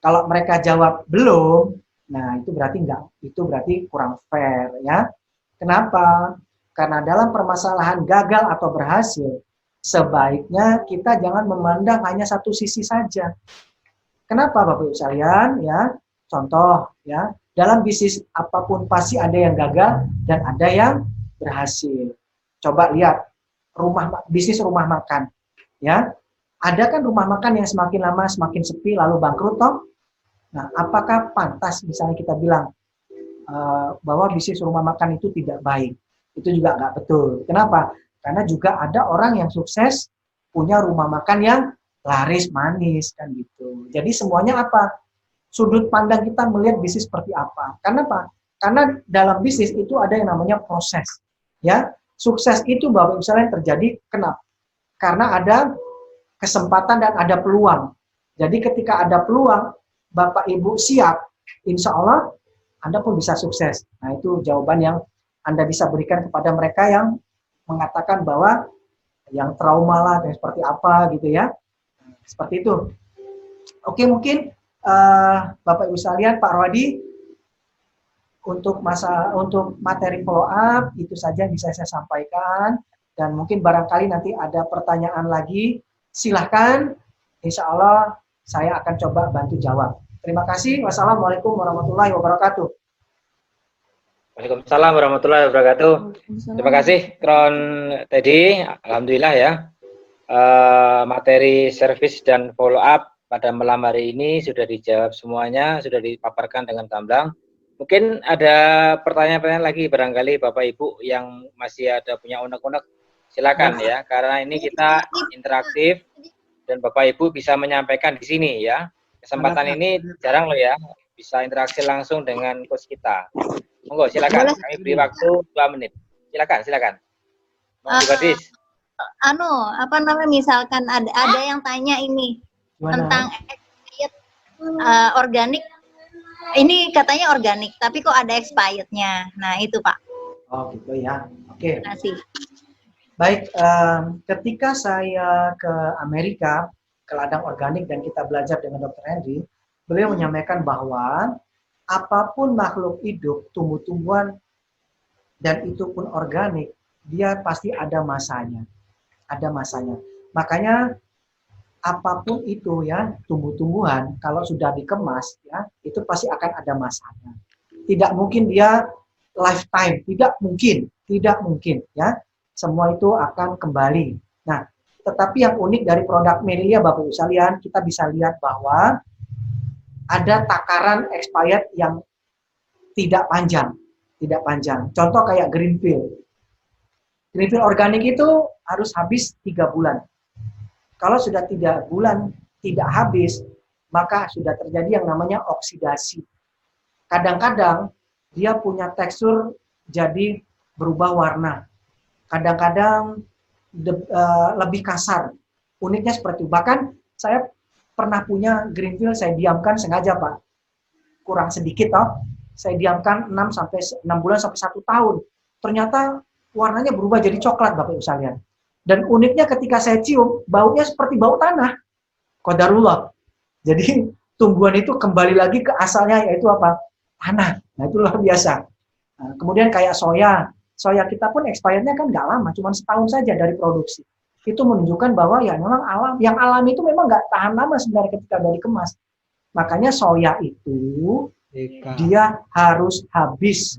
Kalau mereka jawab belum, nah itu berarti enggak, itu berarti kurang fair ya. Kenapa? Karena dalam permasalahan gagal atau berhasil, sebaiknya kita jangan memandang hanya satu sisi saja. Kenapa Bapak Ibu sekalian ya? Contoh ya, dalam bisnis apapun pasti ada yang gagal dan ada yang berhasil. Coba lihat bisnis rumah makan ya. Ada kan rumah makan yang semakin lama semakin sepi lalu bangkrut toh? Nah, apakah pantas misalnya kita bilang bahwa bisnis rumah makan itu tidak baik? Itu juga nggak betul. Kenapa? Karena juga ada orang yang sukses punya rumah makan yang laris manis kan gitu. Jadi semuanya apa? Sudut pandang kita melihat bisnis seperti apa. Karena apa? Karena dalam bisnis itu ada yang namanya proses. Ya, sukses itu Bapak Ibu sekalian terjadi kenapa? Karena ada kesempatan dan ada peluang. Jadi ketika ada peluang, Bapak Ibu siap, insya Allah Anda pun bisa sukses. Nah, itu jawaban yang Anda bisa berikan kepada mereka yang mengatakan bahwa yang trauma lah dan seperti apa gitu ya. Seperti itu. Oke, mungkin Bapak Ibu sekalian, Pak Rwadi, untuk materi follow up itu saja bisa saya sampaikan, dan mungkin barangkali nanti ada pertanyaan lagi, silahkan. Insya Allah saya akan coba bantu jawab. Terima kasih. Wassalamualaikum warahmatullahi wabarakatuh. Waalaikumsalam warahmatullahi wabarakatuh. Terima kasih Kron Teddy. Alhamdulillah ya. Materi service dan follow up pada malam hari ini sudah dijawab semuanya, sudah dipaparkan dengan gamblang. Mungkin ada pertanyaan-pertanyaan lagi barangkali Bapak Ibu yang masih ada punya unek-unek, silakan ya, karena ini kita interaktif dan Bapak Ibu bisa menyampaikan di sini ya. Kesempatan ini jarang loh ya, bisa interaksi langsung dengan coach kita. Monggo silakan, kami beri waktu 2 menit. Silakan. Mau Gadis. Apa namanya, misalkan ada yang tanya ini tentang expired organik. Ini katanya organik, tapi kok ada expirednya. Nah, itu Pak. Oh gitu ya. Oke. Terima kasih. Baik, ketika saya ke Amerika, ke ladang organik dan kita belajar dengan Dr. Henry, beliau menyampaikan bahwa apapun makhluk hidup, tumbuh-tumbuhan, dan itu pun organik, dia pasti ada masanya. Ada masanya. Makanya apapun itu ya, tumbuh-tumbuhan, kalau sudah dikemas ya, itu pasti akan ada masanya. Tidak mungkin dia lifetime, tidak mungkin ya. Semua itu akan kembali. Nah, tetapi yang unik dari produk Merilia Bapak Ibu sekalian, kita bisa lihat bahwa ada takaran expired yang tidak panjang. Contoh kayak Greenfield. Greenfield organik itu harus habis 3 bulan. Kalau sudah 3 bulan tidak habis, maka sudah terjadi yang namanya oksidasi. Kadang-kadang dia punya tekstur jadi berubah warna. Kadang-kadang lebih kasar. Uniknya seperti itu. Bahkan saya pernah punya Greenfield, saya diamkan sengaja Pak. Kurang sedikit toh. Saya diamkan 6 bulan sampai 1 tahun. Ternyata warnanya berubah jadi coklat Bapak Ibu sekalian. Dan uniknya ketika saya cium, baunya seperti bau tanah. Qadarullah. Jadi tumbuhan itu kembali lagi ke asalnya, yaitu apa? Tanah. Nah itu luar biasa. Nah, kemudian kayak soya. Soya kita pun expirednya kan nggak lama, cuma setahun saja dari produksi. Itu menunjukkan bahwa ya memang yang alami itu memang nggak tahan lama sebenarnya ketika udah dikemas. Makanya soya itu dia harus habis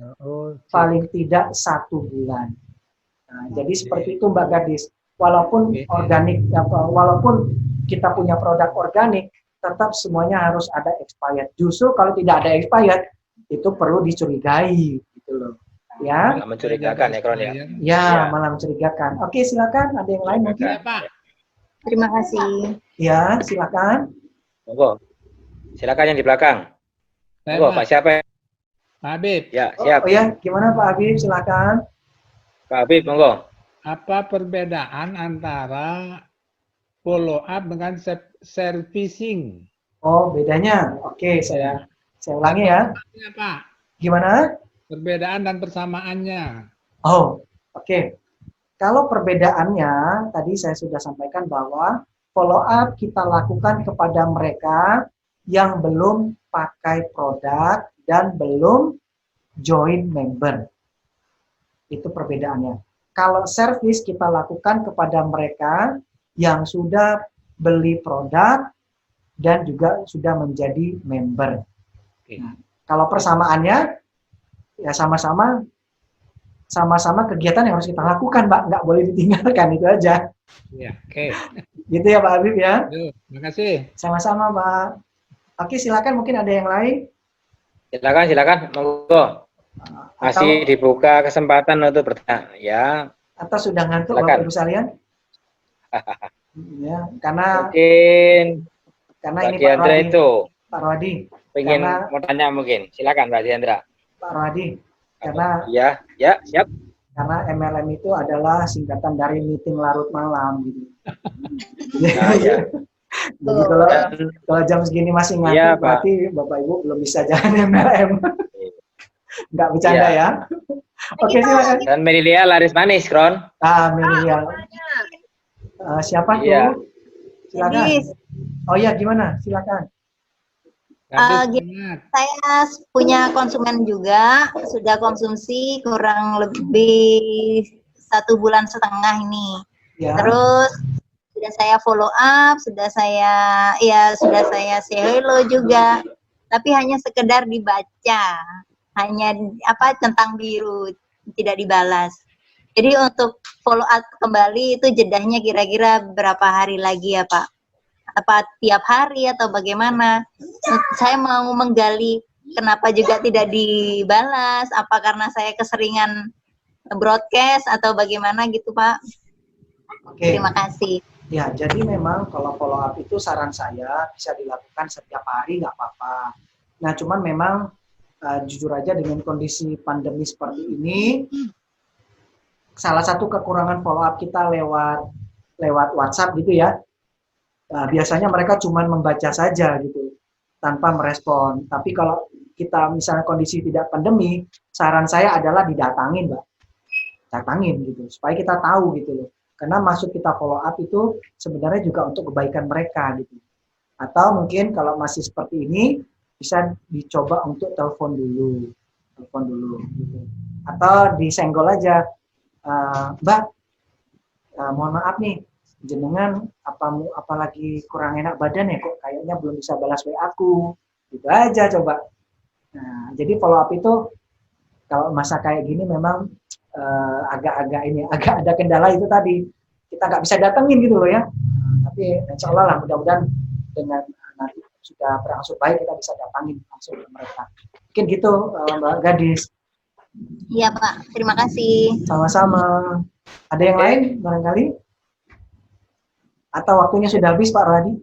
paling tidak 1 bulan. Nah, jadi seperti itu Mbak Gadis. Walaupun organik, walaupun kita punya produk organik, tetap semuanya harus ada expired. Justru kalau tidak ada expired, itu perlu dicurigai, gitu loh. Ya. Malah mencurigakan ya, Kron ya. Ya, malah mencurigakan. Oke, silakan. Ada yang lain mungkin? Terima kasih. Ya, silakan. Monggo. Silakan yang di belakang. Monggo, Pak siapa? Pak Habib, Ya, siap. Oh ya, gimana Pak Habib? Silakan. Pak Habib, monggo. apa perbedaan antara follow up dengan servicing? Oh, bedanya. Oke, saya ulangi ya. Pak, Gimana? perbedaan dan persamaannya. Oh, oke. Kalau perbedaannya, tadi saya sudah sampaikan bahwa follow up kita lakukan kepada mereka yang belum pakai produk dan belum join member. Itu perbedaannya. Kalau service kita lakukan kepada mereka yang sudah beli produk dan juga sudah menjadi member. Nah, kalau persamaannya, ya sama-sama kegiatan yang harus kita lakukan, Pak. Nggak boleh ditinggalkan, itu aja. Ya, oke. Gitu ya, Pak Habib ya. Terima kasih. Sama-sama, Pak. Oke, silakan mungkin ada yang lain. Silakan, monggo. Masih dibuka kesempatan untuk bertanya, ya. Atau sudah ngantuk, Silakan. Bapak Ibu sekalian? Ya, karena Mungkin ini Mbak Pak Diandra Rwadi. itu Pak Rwadi, pengen Karena- mau tanya mungkin. Silakan Mbak Diandra. Pak Rwadi, karena Ya, siap. karena MLM itu adalah singkatan dari meeting larut malam gitu. Nah, ya. Jadi kalau jam segini masih ngantuk, Iya, Pak. berarti Bapak Ibu belum bisa jalan MLM. Nggak bercanda Iya. ya. Oke, silakan. Dan Merilia laris manis, Kron. Merilia. Siapa Iya. tuh? Silakan. Jadi Oh ya, gimana? Silakan. Habib, gitu. semangat. saya punya konsumen juga, sudah konsumsi kurang lebih 1,5 bulan ini. Ya. Terus sudah saya follow up, sudah saya say hello juga, tapi hanya sekedar dibaca, hanya centang biru, tidak dibalas. Jadi untuk follow up kembali itu jedahnya kira-kira berapa hari lagi ya Pak? Apa tiap hari atau bagaimana? Saya mau menggali kenapa juga tidak dibalas? Apa karena saya keseringan broadcast atau bagaimana gitu, Pak? Oke. Terima kasih. Ya, jadi memang kalau follow up itu saran saya bisa dilakukan setiap hari, nggak apa-apa. Nah, cuman memang jujur aja dengan kondisi pandemi seperti ini, salah satu kekurangan follow up kita lewat WhatsApp gitu ya. Biasanya mereka cuma membaca saja gitu, tanpa merespon. Tapi kalau kita misalnya kondisi tidak pandemi, saran saya adalah didatangin, Mbak. Datangin gitu, supaya kita tahu gitu loh. Karena maksud kita follow up itu sebenarnya juga untuk kebaikan mereka gitu. Atau mungkin kalau masih seperti ini bisa dicoba untuk telepon dulu gitu. Atau disenggol aja, Mbak, mohon maaf nih, jenengan apalagi kurang enak badan ya, kok kayaknya belum bisa balas WA aku, gitu aja coba. Nah, jadi follow up itu kalau masa kayak gini memang agak ada kendala itu tadi, kita nggak bisa datengin gitu loh ya, tapi insya Allah lah mudah-mudahan dengan nanti sudah berangsur baik kita bisa datangin langsung ke mereka. Mungkin gitu Mbak Gadis. Iya Pak, terima kasih. Sama-sama. Ada yang lain barangkali? Atau waktunya sudah habis Pak Rohadi?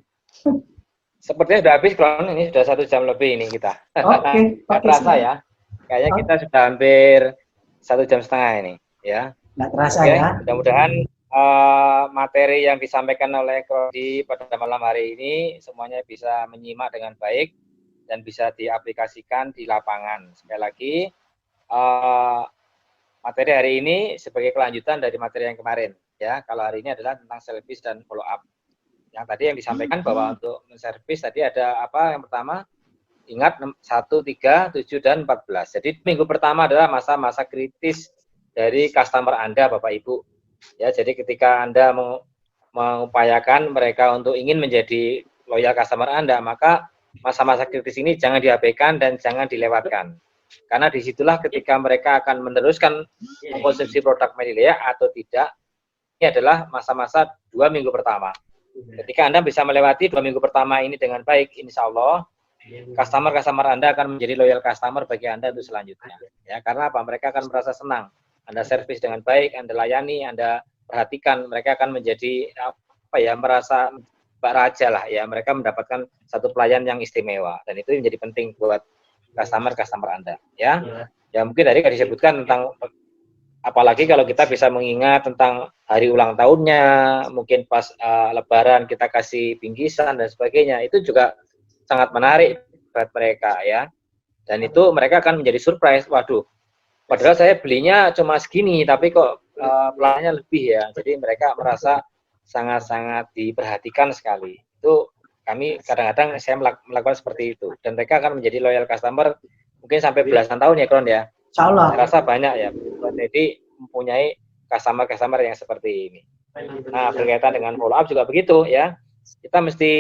Sepertinya sudah habis, Kron. Ini sudah 1 jam lebih ini kita. Oke. Nggak terasa ya. Kayaknya kita sudah hampir 1,5 jam ini, ya. Nggak terasa Oke, ya. mudah-mudahan materi yang disampaikan oleh Krodi pada malam hari ini semuanya bisa menyimak dengan baik dan bisa diaplikasikan di lapangan. Sekali lagi, materi hari ini sebagai kelanjutan dari materi yang kemarin. Ya, kalau hari ini adalah tentang service dan follow up. Yang tadi yang disampaikan bahwa untuk service tadi ada apa? Yang pertama, ingat 1, 3, 7, dan 14. Jadi minggu pertama adalah masa-masa kritis dari customer Anda, Bapak Ibu. Ya, jadi ketika Anda mengupayakan mereka untuk ingin menjadi loyal customer Anda, maka masa-masa kritis ini jangan diabaikan dan jangan dilewatkan. Karena disitulah ketika mereka akan meneruskan mengkonsumsi produk Medilia atau tidak, ini adalah masa-masa 2 minggu pertama. Ketika Anda bisa melewati 2 minggu pertama ini dengan baik, insya Allah customer Anda akan menjadi loyal customer bagi Anda untuk selanjutnya. Ya, karena apa? Mereka akan merasa senang. Anda servis dengan baik, Anda layani, Anda perhatikan, mereka akan menjadi merasa Mbak Raja lah ya. Mereka mendapatkan satu pelayan yang istimewa dan itu menjadi penting buat customer Anda ya. Ya mungkin tadi disebutkan tentang apalagi kalau kita bisa mengingat tentang hari ulang tahunnya, mungkin pas Lebaran kita kasih bingkisan dan sebagainya, itu juga sangat menarik buat mereka ya. Dan itu mereka akan menjadi surprise, waduh, padahal saya belinya cuma segini, tapi kok pelayannya lebih ya. Jadi mereka merasa sangat-sangat diperhatikan sekali. Itu kami kadang-kadang saya melakukan seperti itu. Dan mereka akan menjadi loyal customer mungkin sampai belasan tahun ya, Kron ya. Insya Allah. Saya rasa banyak ya. Jadi mempunyai customer yang seperti ini. Nah, berkaitan dengan follow up juga begitu ya. Kita mesti,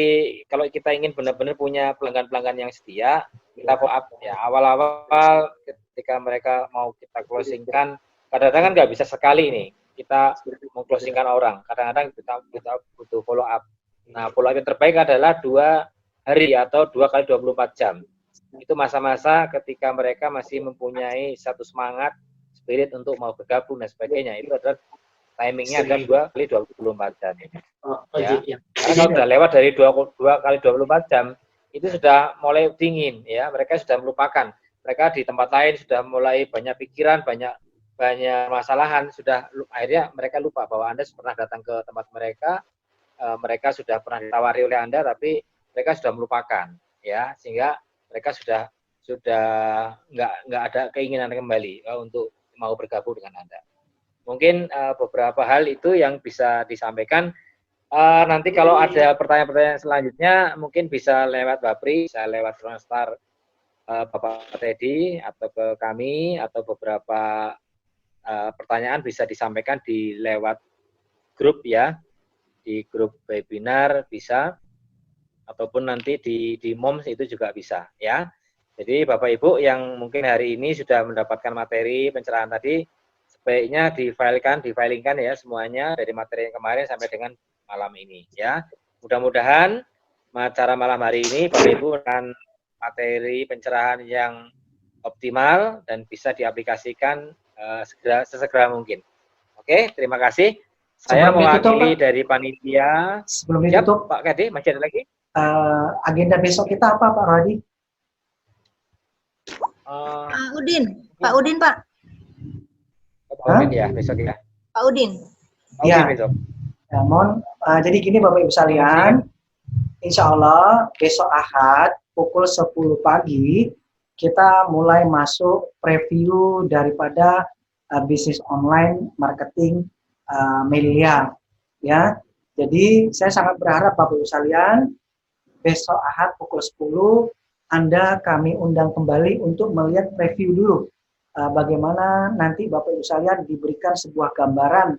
kalau kita ingin benar-benar punya pelanggan-pelanggan yang setia, kita follow up ya. Awal-awal ketika mereka mau kita closingkan, kadang-kadang kan nggak bisa sekali nih kita mau closingkan orang. Kadang-kadang kita butuh follow up. Nah, follow up yang terbaik adalah 2 hari atau 2 kali 24 jam. Itu masa-masa ketika mereka masih mempunyai satu semangat, spirit untuk mau bergabung dan sebagainya. Itu adalah timingnya adalah 2 kali 24 jam. Ya. Karena kalau sudah lewat dari 2 kali 24 jam, itu sudah mulai dingin ya. Mereka sudah melupakan. Mereka di tempat lain sudah mulai banyak pikiran, banyak masalahan, sudah akhirnya mereka lupa bahwa Anda pernah datang ke tempat mereka, mereka sudah pernah ditawari oleh Anda, tapi mereka sudah melupakan ya, sehingga mereka sudah nggak ada keinginan kembali untuk mau bergabung dengan Anda. Mungkin beberapa hal itu yang bisa disampaikan. Nanti kalau ada pertanyaan-pertanyaan selanjutnya mungkin bisa lewat Bapri, bisa lewat Transtar Bapak Teddy atau ke kami, atau beberapa pertanyaan bisa disampaikan di lewat grup ya, di grup webinar bisa, ataupun nanti di MOMS itu juga bisa ya. Jadi Bapak Ibu yang mungkin hari ini sudah mendapatkan materi pencerahan tadi, sebaiknya difilingkan ya semuanya dari materi yang kemarin sampai dengan malam ini ya. Mudah-mudahan acara malam hari ini Bapak Ibu akan materi pencerahan yang optimal dan bisa diaplikasikan sesegera mungkin. Oke, terima kasih. Saya Sebelum ditutup, mewakili Pak. dari panitia. Sebelum Siap, ditutup, Pak Kadi, masih ada lagi? agenda besok kita apa, Pak Rohadi? Pak Udin, Pak Udin, Pak. Pak Udin ya, besok ya. Pak Udin. Pak Ya. Udin besok. Ya, jadi gini Bapak Ibu sekalian, insya Allah besok Ahad pukul 10 pagi kita mulai masuk preview daripada bisnis online marketing Melilia. Ya, jadi saya sangat berharap Bapak Ibu sekalian besok Ahad pukul 10 Anda kami undang kembali untuk melihat preview dulu bagaimana nanti Bapak Ibu sekalian diberikan sebuah gambaran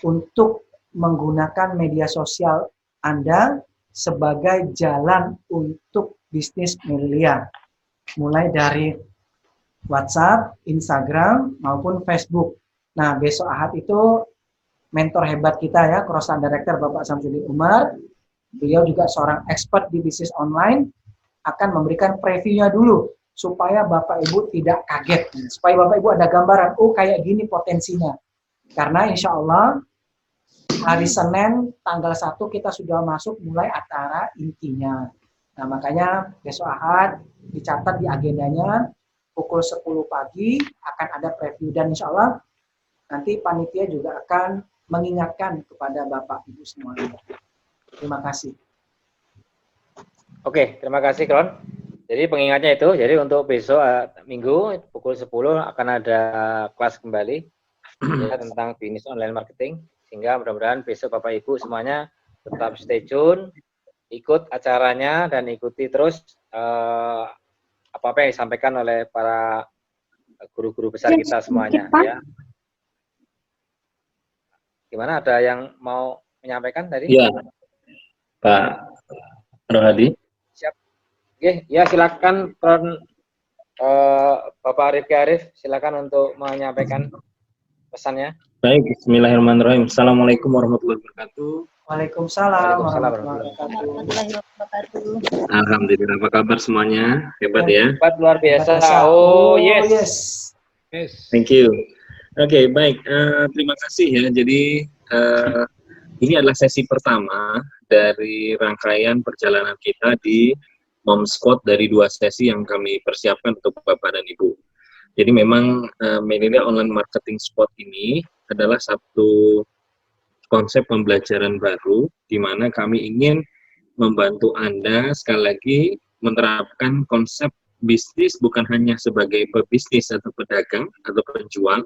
untuk menggunakan media sosial Anda sebagai jalan untuk bisnis Melilia. Mulai dari WhatsApp, Instagram, maupun Facebook. Nah, besok Ahad itu mentor hebat kita ya, Cross Director Bapak Samsudin Umar. Beliau juga seorang expert di bisnis online, akan memberikan previewnya dulu supaya Bapak Ibu tidak kaget. Supaya Bapak Ibu ada gambaran, oh kayak gini potensinya. Karena insya Allah hari Senin tanggal 1 kita sudah masuk mulai acara intinya. Nah, makanya besok Ahad dicatat di agendanya pukul 10 pagi akan ada preview dan insya Allah nanti panitia juga akan mengingatkan kepada Bapak Ibu semuanya. Terima kasih. Oke, terima kasih Kron. Jadi pengingatnya itu, jadi untuk besok Minggu pukul 10 akan ada kelas kembali ya, tentang bisnis online marketing. Sehingga mudah-mudahan besok Bapak Ibu semuanya tetap stay tune, ikut acaranya dan ikuti terus apa-apa yang disampaikan oleh para guru-guru besar kita semuanya. Ya. Gimana, ada yang mau menyampaikan tadi? Iya, Pak Rohadi. Siap. Oke, ya silakan Bapak Arif Arif, silakan untuk menyampaikan pesannya. Baik, bismillahirrahmanirrahim. Assalamualaikum warahmatullahi wabarakatuh. Waalaikumsalam warahmatullahi Warahmatullahi wabarakatuh. Alhamdulillah, apa kabar semuanya? Hebat ya? Hebat, luar biasa. Oh, yes. Yes. Thank you. Oke, baik. Terima kasih ya. Jadi, ini adalah sesi pertama dari rangkaian perjalanan kita di Mom Squad dari 2 sesi yang kami persiapkan untuk Bapak dan Ibu. Jadi memang Melilia Online Marketing Squad ini adalah satu konsep pembelajaran baru di mana kami ingin membantu Anda sekali lagi menerapkan konsep bisnis bukan hanya sebagai pebisnis atau pedagang atau penjual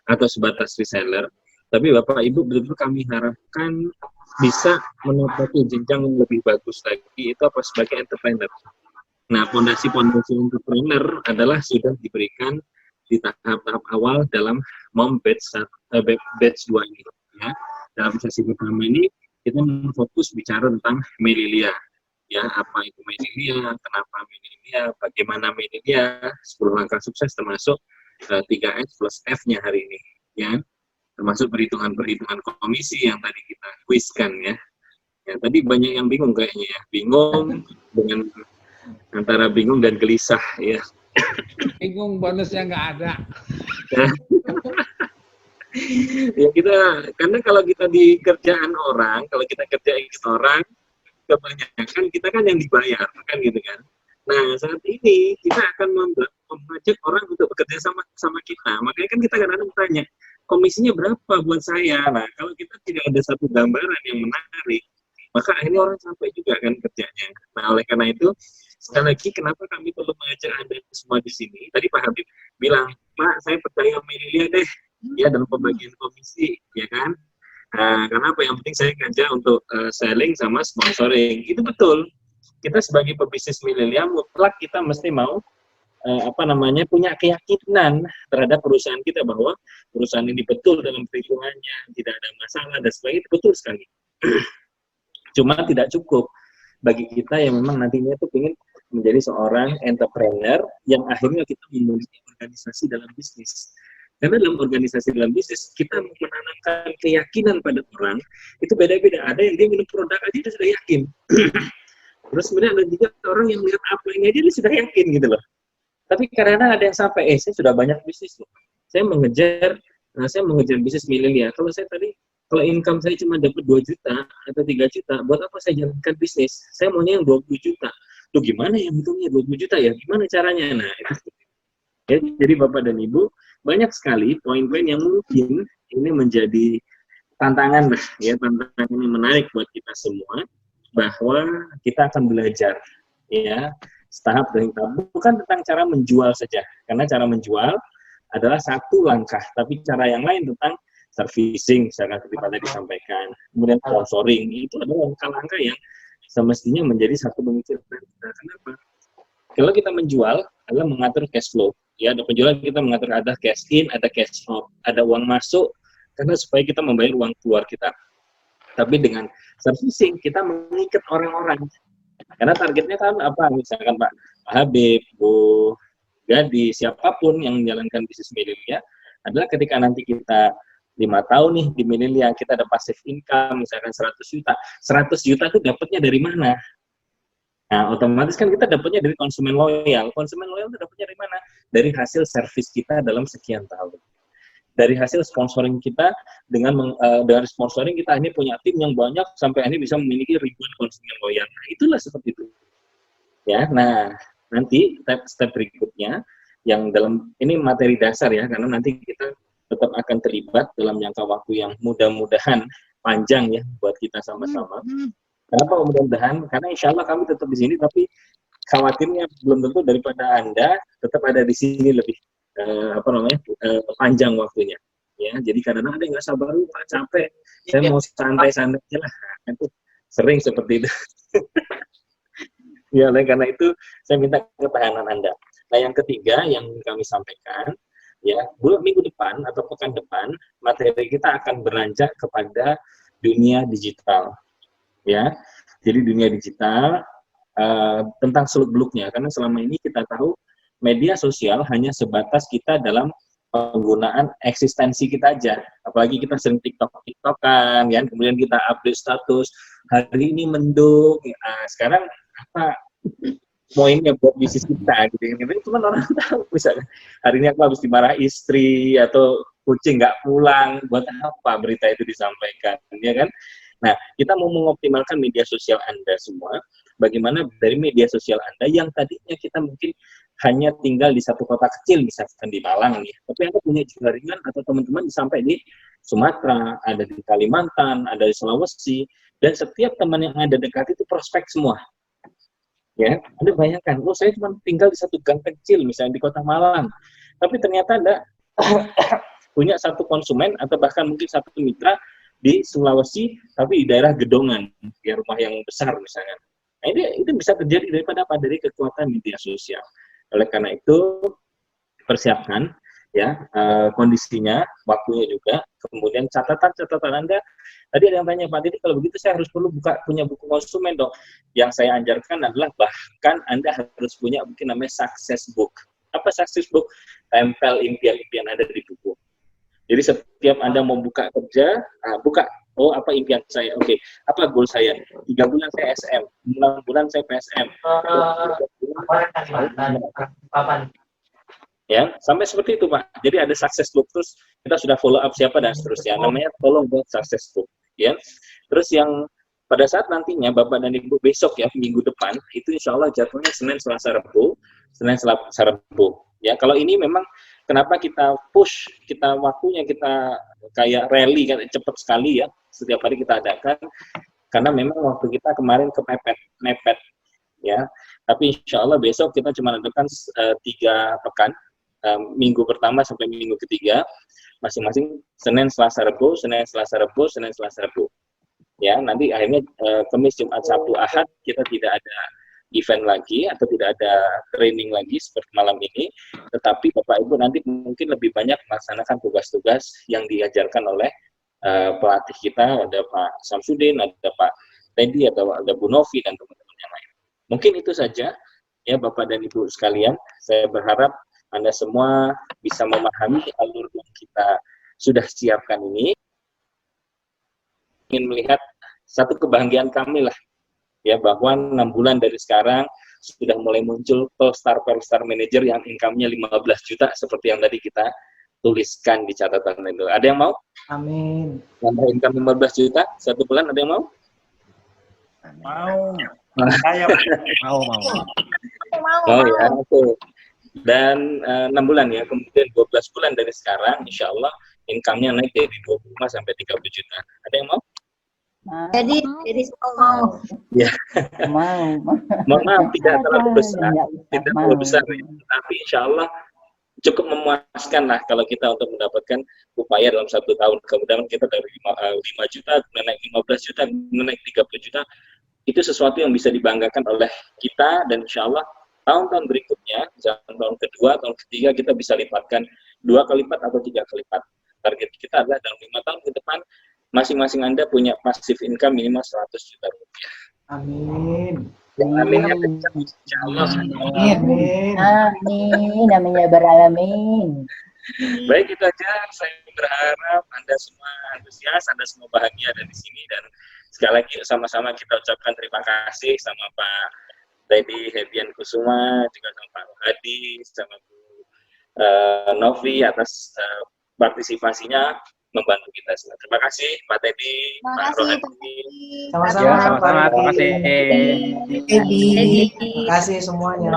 atau sebatas reseller, tapi Bapak Ibu betul-betul kami harapkan bisa menapaki jenjang yang lebih bagus lagi, itu apa sebagai entrepreneur. Nah, fondasi-fondasi entrepreneur adalah sudah diberikan di tahap-tahap awal dalam Mom Batch 2 ini. Ya. Dalam sesi pertama ini kita fokus bicara tentang Melilia. Ya, apa itu Melilia, kenapa Melilia, bagaimana Melilia, 10 langkah sukses termasuk 3S plus F-nya hari ini. Ya, termasuk perhitungan-perhitungan komisi yang tadi kita kuiskan ya. Ya, tadi banyak yang bingung kayaknya ya, bingung dengan antara bingung dan gelisah ya. Bingung bonusnya nggak ada. Ya kita, karena kalau kita di kerjaan orang, kalau kita kerjain orang, kebanyakan kita kan yang dibayar, kan gitu kan. Nah, saat ini kita akan mengajak orang untuk bekerja sama kita. Makanya kan kita kadang-kadang bertanya, komisinya berapa buat saya? Nah, kalau kita tidak ada satu gambaran yang menarik, maka akhirnya orang sampai juga kan kerjanya. Nah, oleh karena itu, sekali lagi kenapa kami perlu mengajak Anda semua di sini? Tadi Pak Habib bilang, Pak, saya percaya Melilia deh, ya dalam pembagian komisi, ya kan? Nah, karena apa yang penting saya kerja untuk selling sama sponsoring. Itu betul. Kita sebagai pebisnis Melilia mutlak kita mesti mau punya keyakinan terhadap perusahaan kita bahwa perusahaan ini betul dalam perhitungannya, tidak ada masalah dan sebagainya, betul sekali. Cuma tidak cukup bagi kita yang memang nantinya itu ingin menjadi seorang entrepreneur yang akhirnya kita memiliki organisasi dalam bisnis. Karena dalam organisasi dalam bisnis, kita menanamkan keyakinan pada orang, itu beda-beda. Ada yang dia minum produk aja dia sudah yakin. Terus kemudian ada juga orang yang melihat apa ini aja dia sudah yakin gitu loh. Tapi kadang-kadang ada yang sampai, saya sudah banyak bisnis loh. Saya mengejar bisnis milenial. Kalau income saya cuma dapat 2 juta atau 3 juta, buat apa saya jalankan bisnis? Saya maunya yang 20 juta. Tuh gimana yang hitungnya 20 juta ya? Gimana caranya? Nah, itu. Ya, jadi Bapak dan Ibu, banyak sekali poin-poin yang mungkin ini menjadi tantangan lah, ya, tantangan ini menarik buat kita semua, bahwa kita akan belajar, ya, setahap demi tahap, bukan tentang cara menjual saja, karena cara menjual adalah satu langkah, tapi cara yang lain tentang servicing, misalkan seperti tadi disampaikan, kemudian sponsoring, itu adalah langkah-langkah yang semestinya menjadi satu pemikiran. Nah, kenapa? Kalau kita menjual adalah mengatur cash flow, ya, ada penjualan kita mengatur ada cash in, ada cash out, ada uang masuk, karena supaya kita membayar uang keluar kita. Tapi dengan servicing kita mengikat orang-orang. Karena targetnya kan apa? Misalkan Pak Habib, Bu Gadi, siapapun yang menjalankan bisnis milenial adalah ketika nanti kita 5 tahun nih di milenial, kita ada passive income, misalkan 100 juta. 100 juta itu dapatnya dari mana? Nah, otomatis kan kita dapatnya dari konsumen loyal. Konsumen loyal itu dapatnya dari mana? Dari hasil servis kita dalam sekian tahun. Dari hasil sponsoring kita, dengan sponsoring kita ini punya tim yang banyak sampai ini bisa memiliki ribuan konsumen loyal. Nah, itulah seperti itu. Ya, nah nanti step berikutnya yang dalam ini materi dasar ya, karena nanti kita tetap akan terlibat dalam jangka waktu yang mudah-mudahan panjang ya buat kita sama-sama. Kenapa mudah-mudahan? Karena insya Allah kami tetap di sini, tapi khawatirnya belum tentu daripada Anda tetap ada di sini lebih panjang waktunya. Ya, jadi kadang-kadang ada yang nggak sabar, Pak, capek, saya mau santai-santai aja lah. Nah, itu sering seperti itu. Ya, oleh karena itu saya minta ketahanan Anda. Nah, yang ketiga yang kami sampaikan, ya, minggu depan atau pekan depan materi kita akan beranjak kepada dunia digital. Ya, jadi dunia digital tentang seluk-beluknya, karena selama ini kita tahu media sosial hanya sebatas kita dalam penggunaan eksistensi kita aja. Apalagi kita sering TikTok-TikTokan, ya, kemudian kita update status, hari ini mendung, sekarang apa poinnya buat bisnis kita, gitu. Cuma orang tahu, misalnya, hari ini aku habis dimarahi istri, atau kucing nggak pulang, buat apa berita itu disampaikan, ya kan? Nah, kita mau mengoptimalkan media sosial Anda semua, bagaimana dari media sosial Anda yang tadinya kita mungkin hanya tinggal di satu kota kecil, misalkan di Malang, ya. Tapi Anda punya jaringan atau teman-teman sampai di Sumatera, ada di Kalimantan, ada di Sulawesi, dan setiap teman yang Anda dekat itu prospek semua. Ya, Anda bayangkan, saya cuma tinggal di satu gang kecil, misalnya di kota Malang, tapi ternyata Anda punya satu konsumen atau bahkan mungkin satu mitra di Sulawesi, tapi di daerah Gedongan, ya, rumah yang besar misalnya. Nah, itu bisa terjadi daripada apa? Dari kekuatan media sosial. Oleh karena itu, persiapkan ya kondisinya, waktunya juga, kemudian catatan Anda. Tadi ada yang tanya, Pak Didi, kalau begitu saya punya buku konsumen dong. Yang saya anjurkan adalah bahkan Anda harus punya mungkin namanya success book. Apa success book? Tempel impian-impian Anda di buku. Jadi setiap Anda mau buka kerja, buka, apa impian saya, oke, apa goal saya, 3 bulan saya SM, 6 bulan saya PSM, ya, sampai seperti itu, Pak. Jadi ada success book, terus kita sudah follow up siapa dan seterusnya, namanya tolong buat success book, ya. Terus yang pada saat nantinya Bapak dan Ibu besok ya, minggu depan, itu insya Allah jadwalnya Senin, Selasa, Rabu, ya. Kalau ini memang kenapa kita push, waktunya kita kayak rally, kan cepat sekali ya, setiap hari kita adakan, karena memang waktu kita kemarin mepet, ya. Tapi insya Allah besok kita cuma adakan 3 pekan, minggu pertama sampai minggu ketiga, masing-masing Senin, Selasa, Rabu, Senin, Selasa, Rabu, Senin, Selasa, Rabu. Ya, nanti akhirnya Kamis, Jumat, Sabtu, Ahad kita tidak ada event lagi atau tidak ada training lagi seperti malam ini, tetapi Bapak Ibu nanti mungkin lebih banyak melaksanakan tugas-tugas yang diajarkan oleh pelatih kita, ada Pak Samsudin, ada Pak Teddy, ada Bu Novi, dan teman-teman yang lain. Mungkin itu saja ya Bapak dan Ibu sekalian, saya berharap Anda semua bisa memahami alur yang kita sudah siapkan ini. Ingin melihat satu kebahagiaan kami lah, ya bahwa 6 bulan dari sekarang sudah mulai muncul Polestar Manager yang income-nya 15 juta seperti yang tadi kita tuliskan di catatan itu. Ada yang mau? Amin. Nambah income 15 juta 1 bulan, ada yang mau? Mau. Saya mau. Oh ya, oke. Dan 6 bulan ya, kemudian 12 bulan dari sekarang, insya Allah income-nya naik dari 25 sampai 30 juta. Ada yang mau? Jadi semua mau. Ya. Mau. Mohon maaf, tidak terlalu besar, ya. Tapi insya Allah cukup memuaskan lah kalau kita untuk mendapatkan upaya dalam 1 tahun. Kemudian kita dari 5 juta, kemudian naik 15 juta, kemudian naik 30 juta. Itu sesuatu yang bisa dibanggakan oleh kita, dan insya Allah tahun-tahun berikutnya, tahun kedua, tahun ketiga, kita bisa lipatkan 2 kali lipat atau 3 kali lipat. Target kita adalah dalam 5 tahun ke depan, masing-masing Anda punya passive income minimal 100 juta rupiah. Amin. Aminnya kencang, insya Allah. Amin. Amin. Amin ya beralamin. Baik, itu aja. Saya berharap Anda semua antusias, Anda semua bahagia ada di sini, dan sekali lagi sama-sama kita ucapkan terima kasih sama Pak Teddy Hebian Kusuma, juga sama Pak Hadi, sama Bu Novi atas partisipasinya membantu kita semua. Terima kasih Pak Teddy, Pak Rohadi. Sama-sama. Ya, sama-sama. Terima kasih. Edi. Terima kasih semuanya.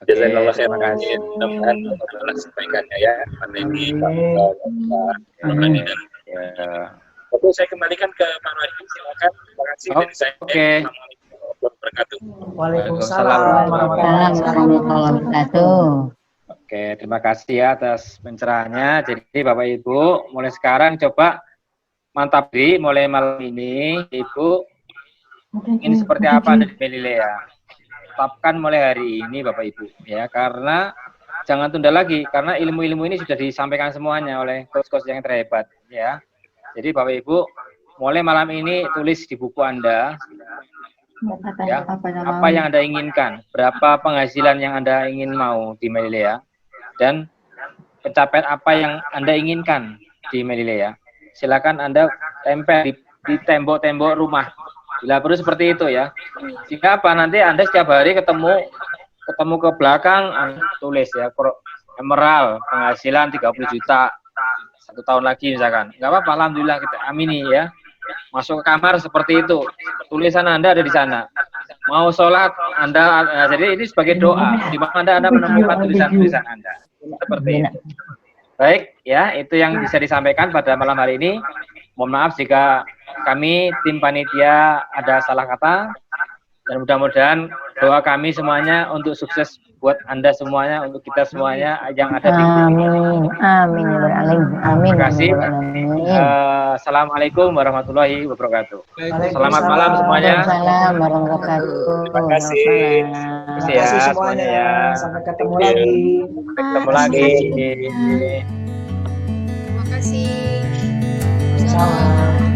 Jazakallah khair, terima kasih. Mudah-mudahan Allah sampaikannya ya, Pak Teddy, Pak Rohadi, dan oke, saya kembalikan ke Pak Rohadi, silakan. Terima kasih dari saya. Oke. Assalamualaikum warahmatullahi wabarakatuh. Waalaikumsalam Assalamualaikum warahmatullahi wabarakatuh. Oke, terima kasih ya atas pencerahannya. Jadi Bapak Ibu, mulai sekarang coba mantap diri, mulai malam ini, Ibu, ini seperti apa dari Melilea. Tetapkan mulai hari ini Bapak Ibu, ya, karena jangan tunda lagi, karena ilmu-ilmu ini sudah disampaikan semuanya oleh coach-coach yang terhebat, ya. Jadi Bapak Ibu, mulai malam ini tulis di buku Anda, ya, apa yang Anda inginkan, berapa penghasilan yang Anda ingin mau di Melilea, dan pencapaian apa yang Anda inginkan di Melilea. Silakan Anda tempel di tembok-tembok rumah. Bila perlu seperti itu ya. Jika apa, nanti Anda setiap hari ketemu ke belakang, Anda tulis ya, emerald, penghasilan 30 juta, 1 tahun lagi misalkan. Nggak apa-apa, alhamdulillah kita amini ya. Masuk ke kamar seperti itu, tulisan Anda ada di sana. Mau sholat Anda, jadi ini sebagai doa, di mana Anda menemukan tulisan-tulisan Anda. Seperti itu. Baik, ya, itu yang bisa disampaikan pada malam hari ini. Mohon maaf jika kami, tim panitia, ada salah kata. Dan mudah-mudahan doa kami semuanya untuk sukses buat Anda semuanya, untuk kita semuanya yang ada di sini. Amin ya beralamin. Amin. Terima kasih. Assalamualaikum warahmatullahi wabarakatuh. Selamat malam semuanya. Waalaikumsalam warahmatullahi wabarakatuh. Terima kasih. Terima kasih semuanya. Sampai ketemu lagi. Sampai ketemu lagi. Terima kasih. Salam.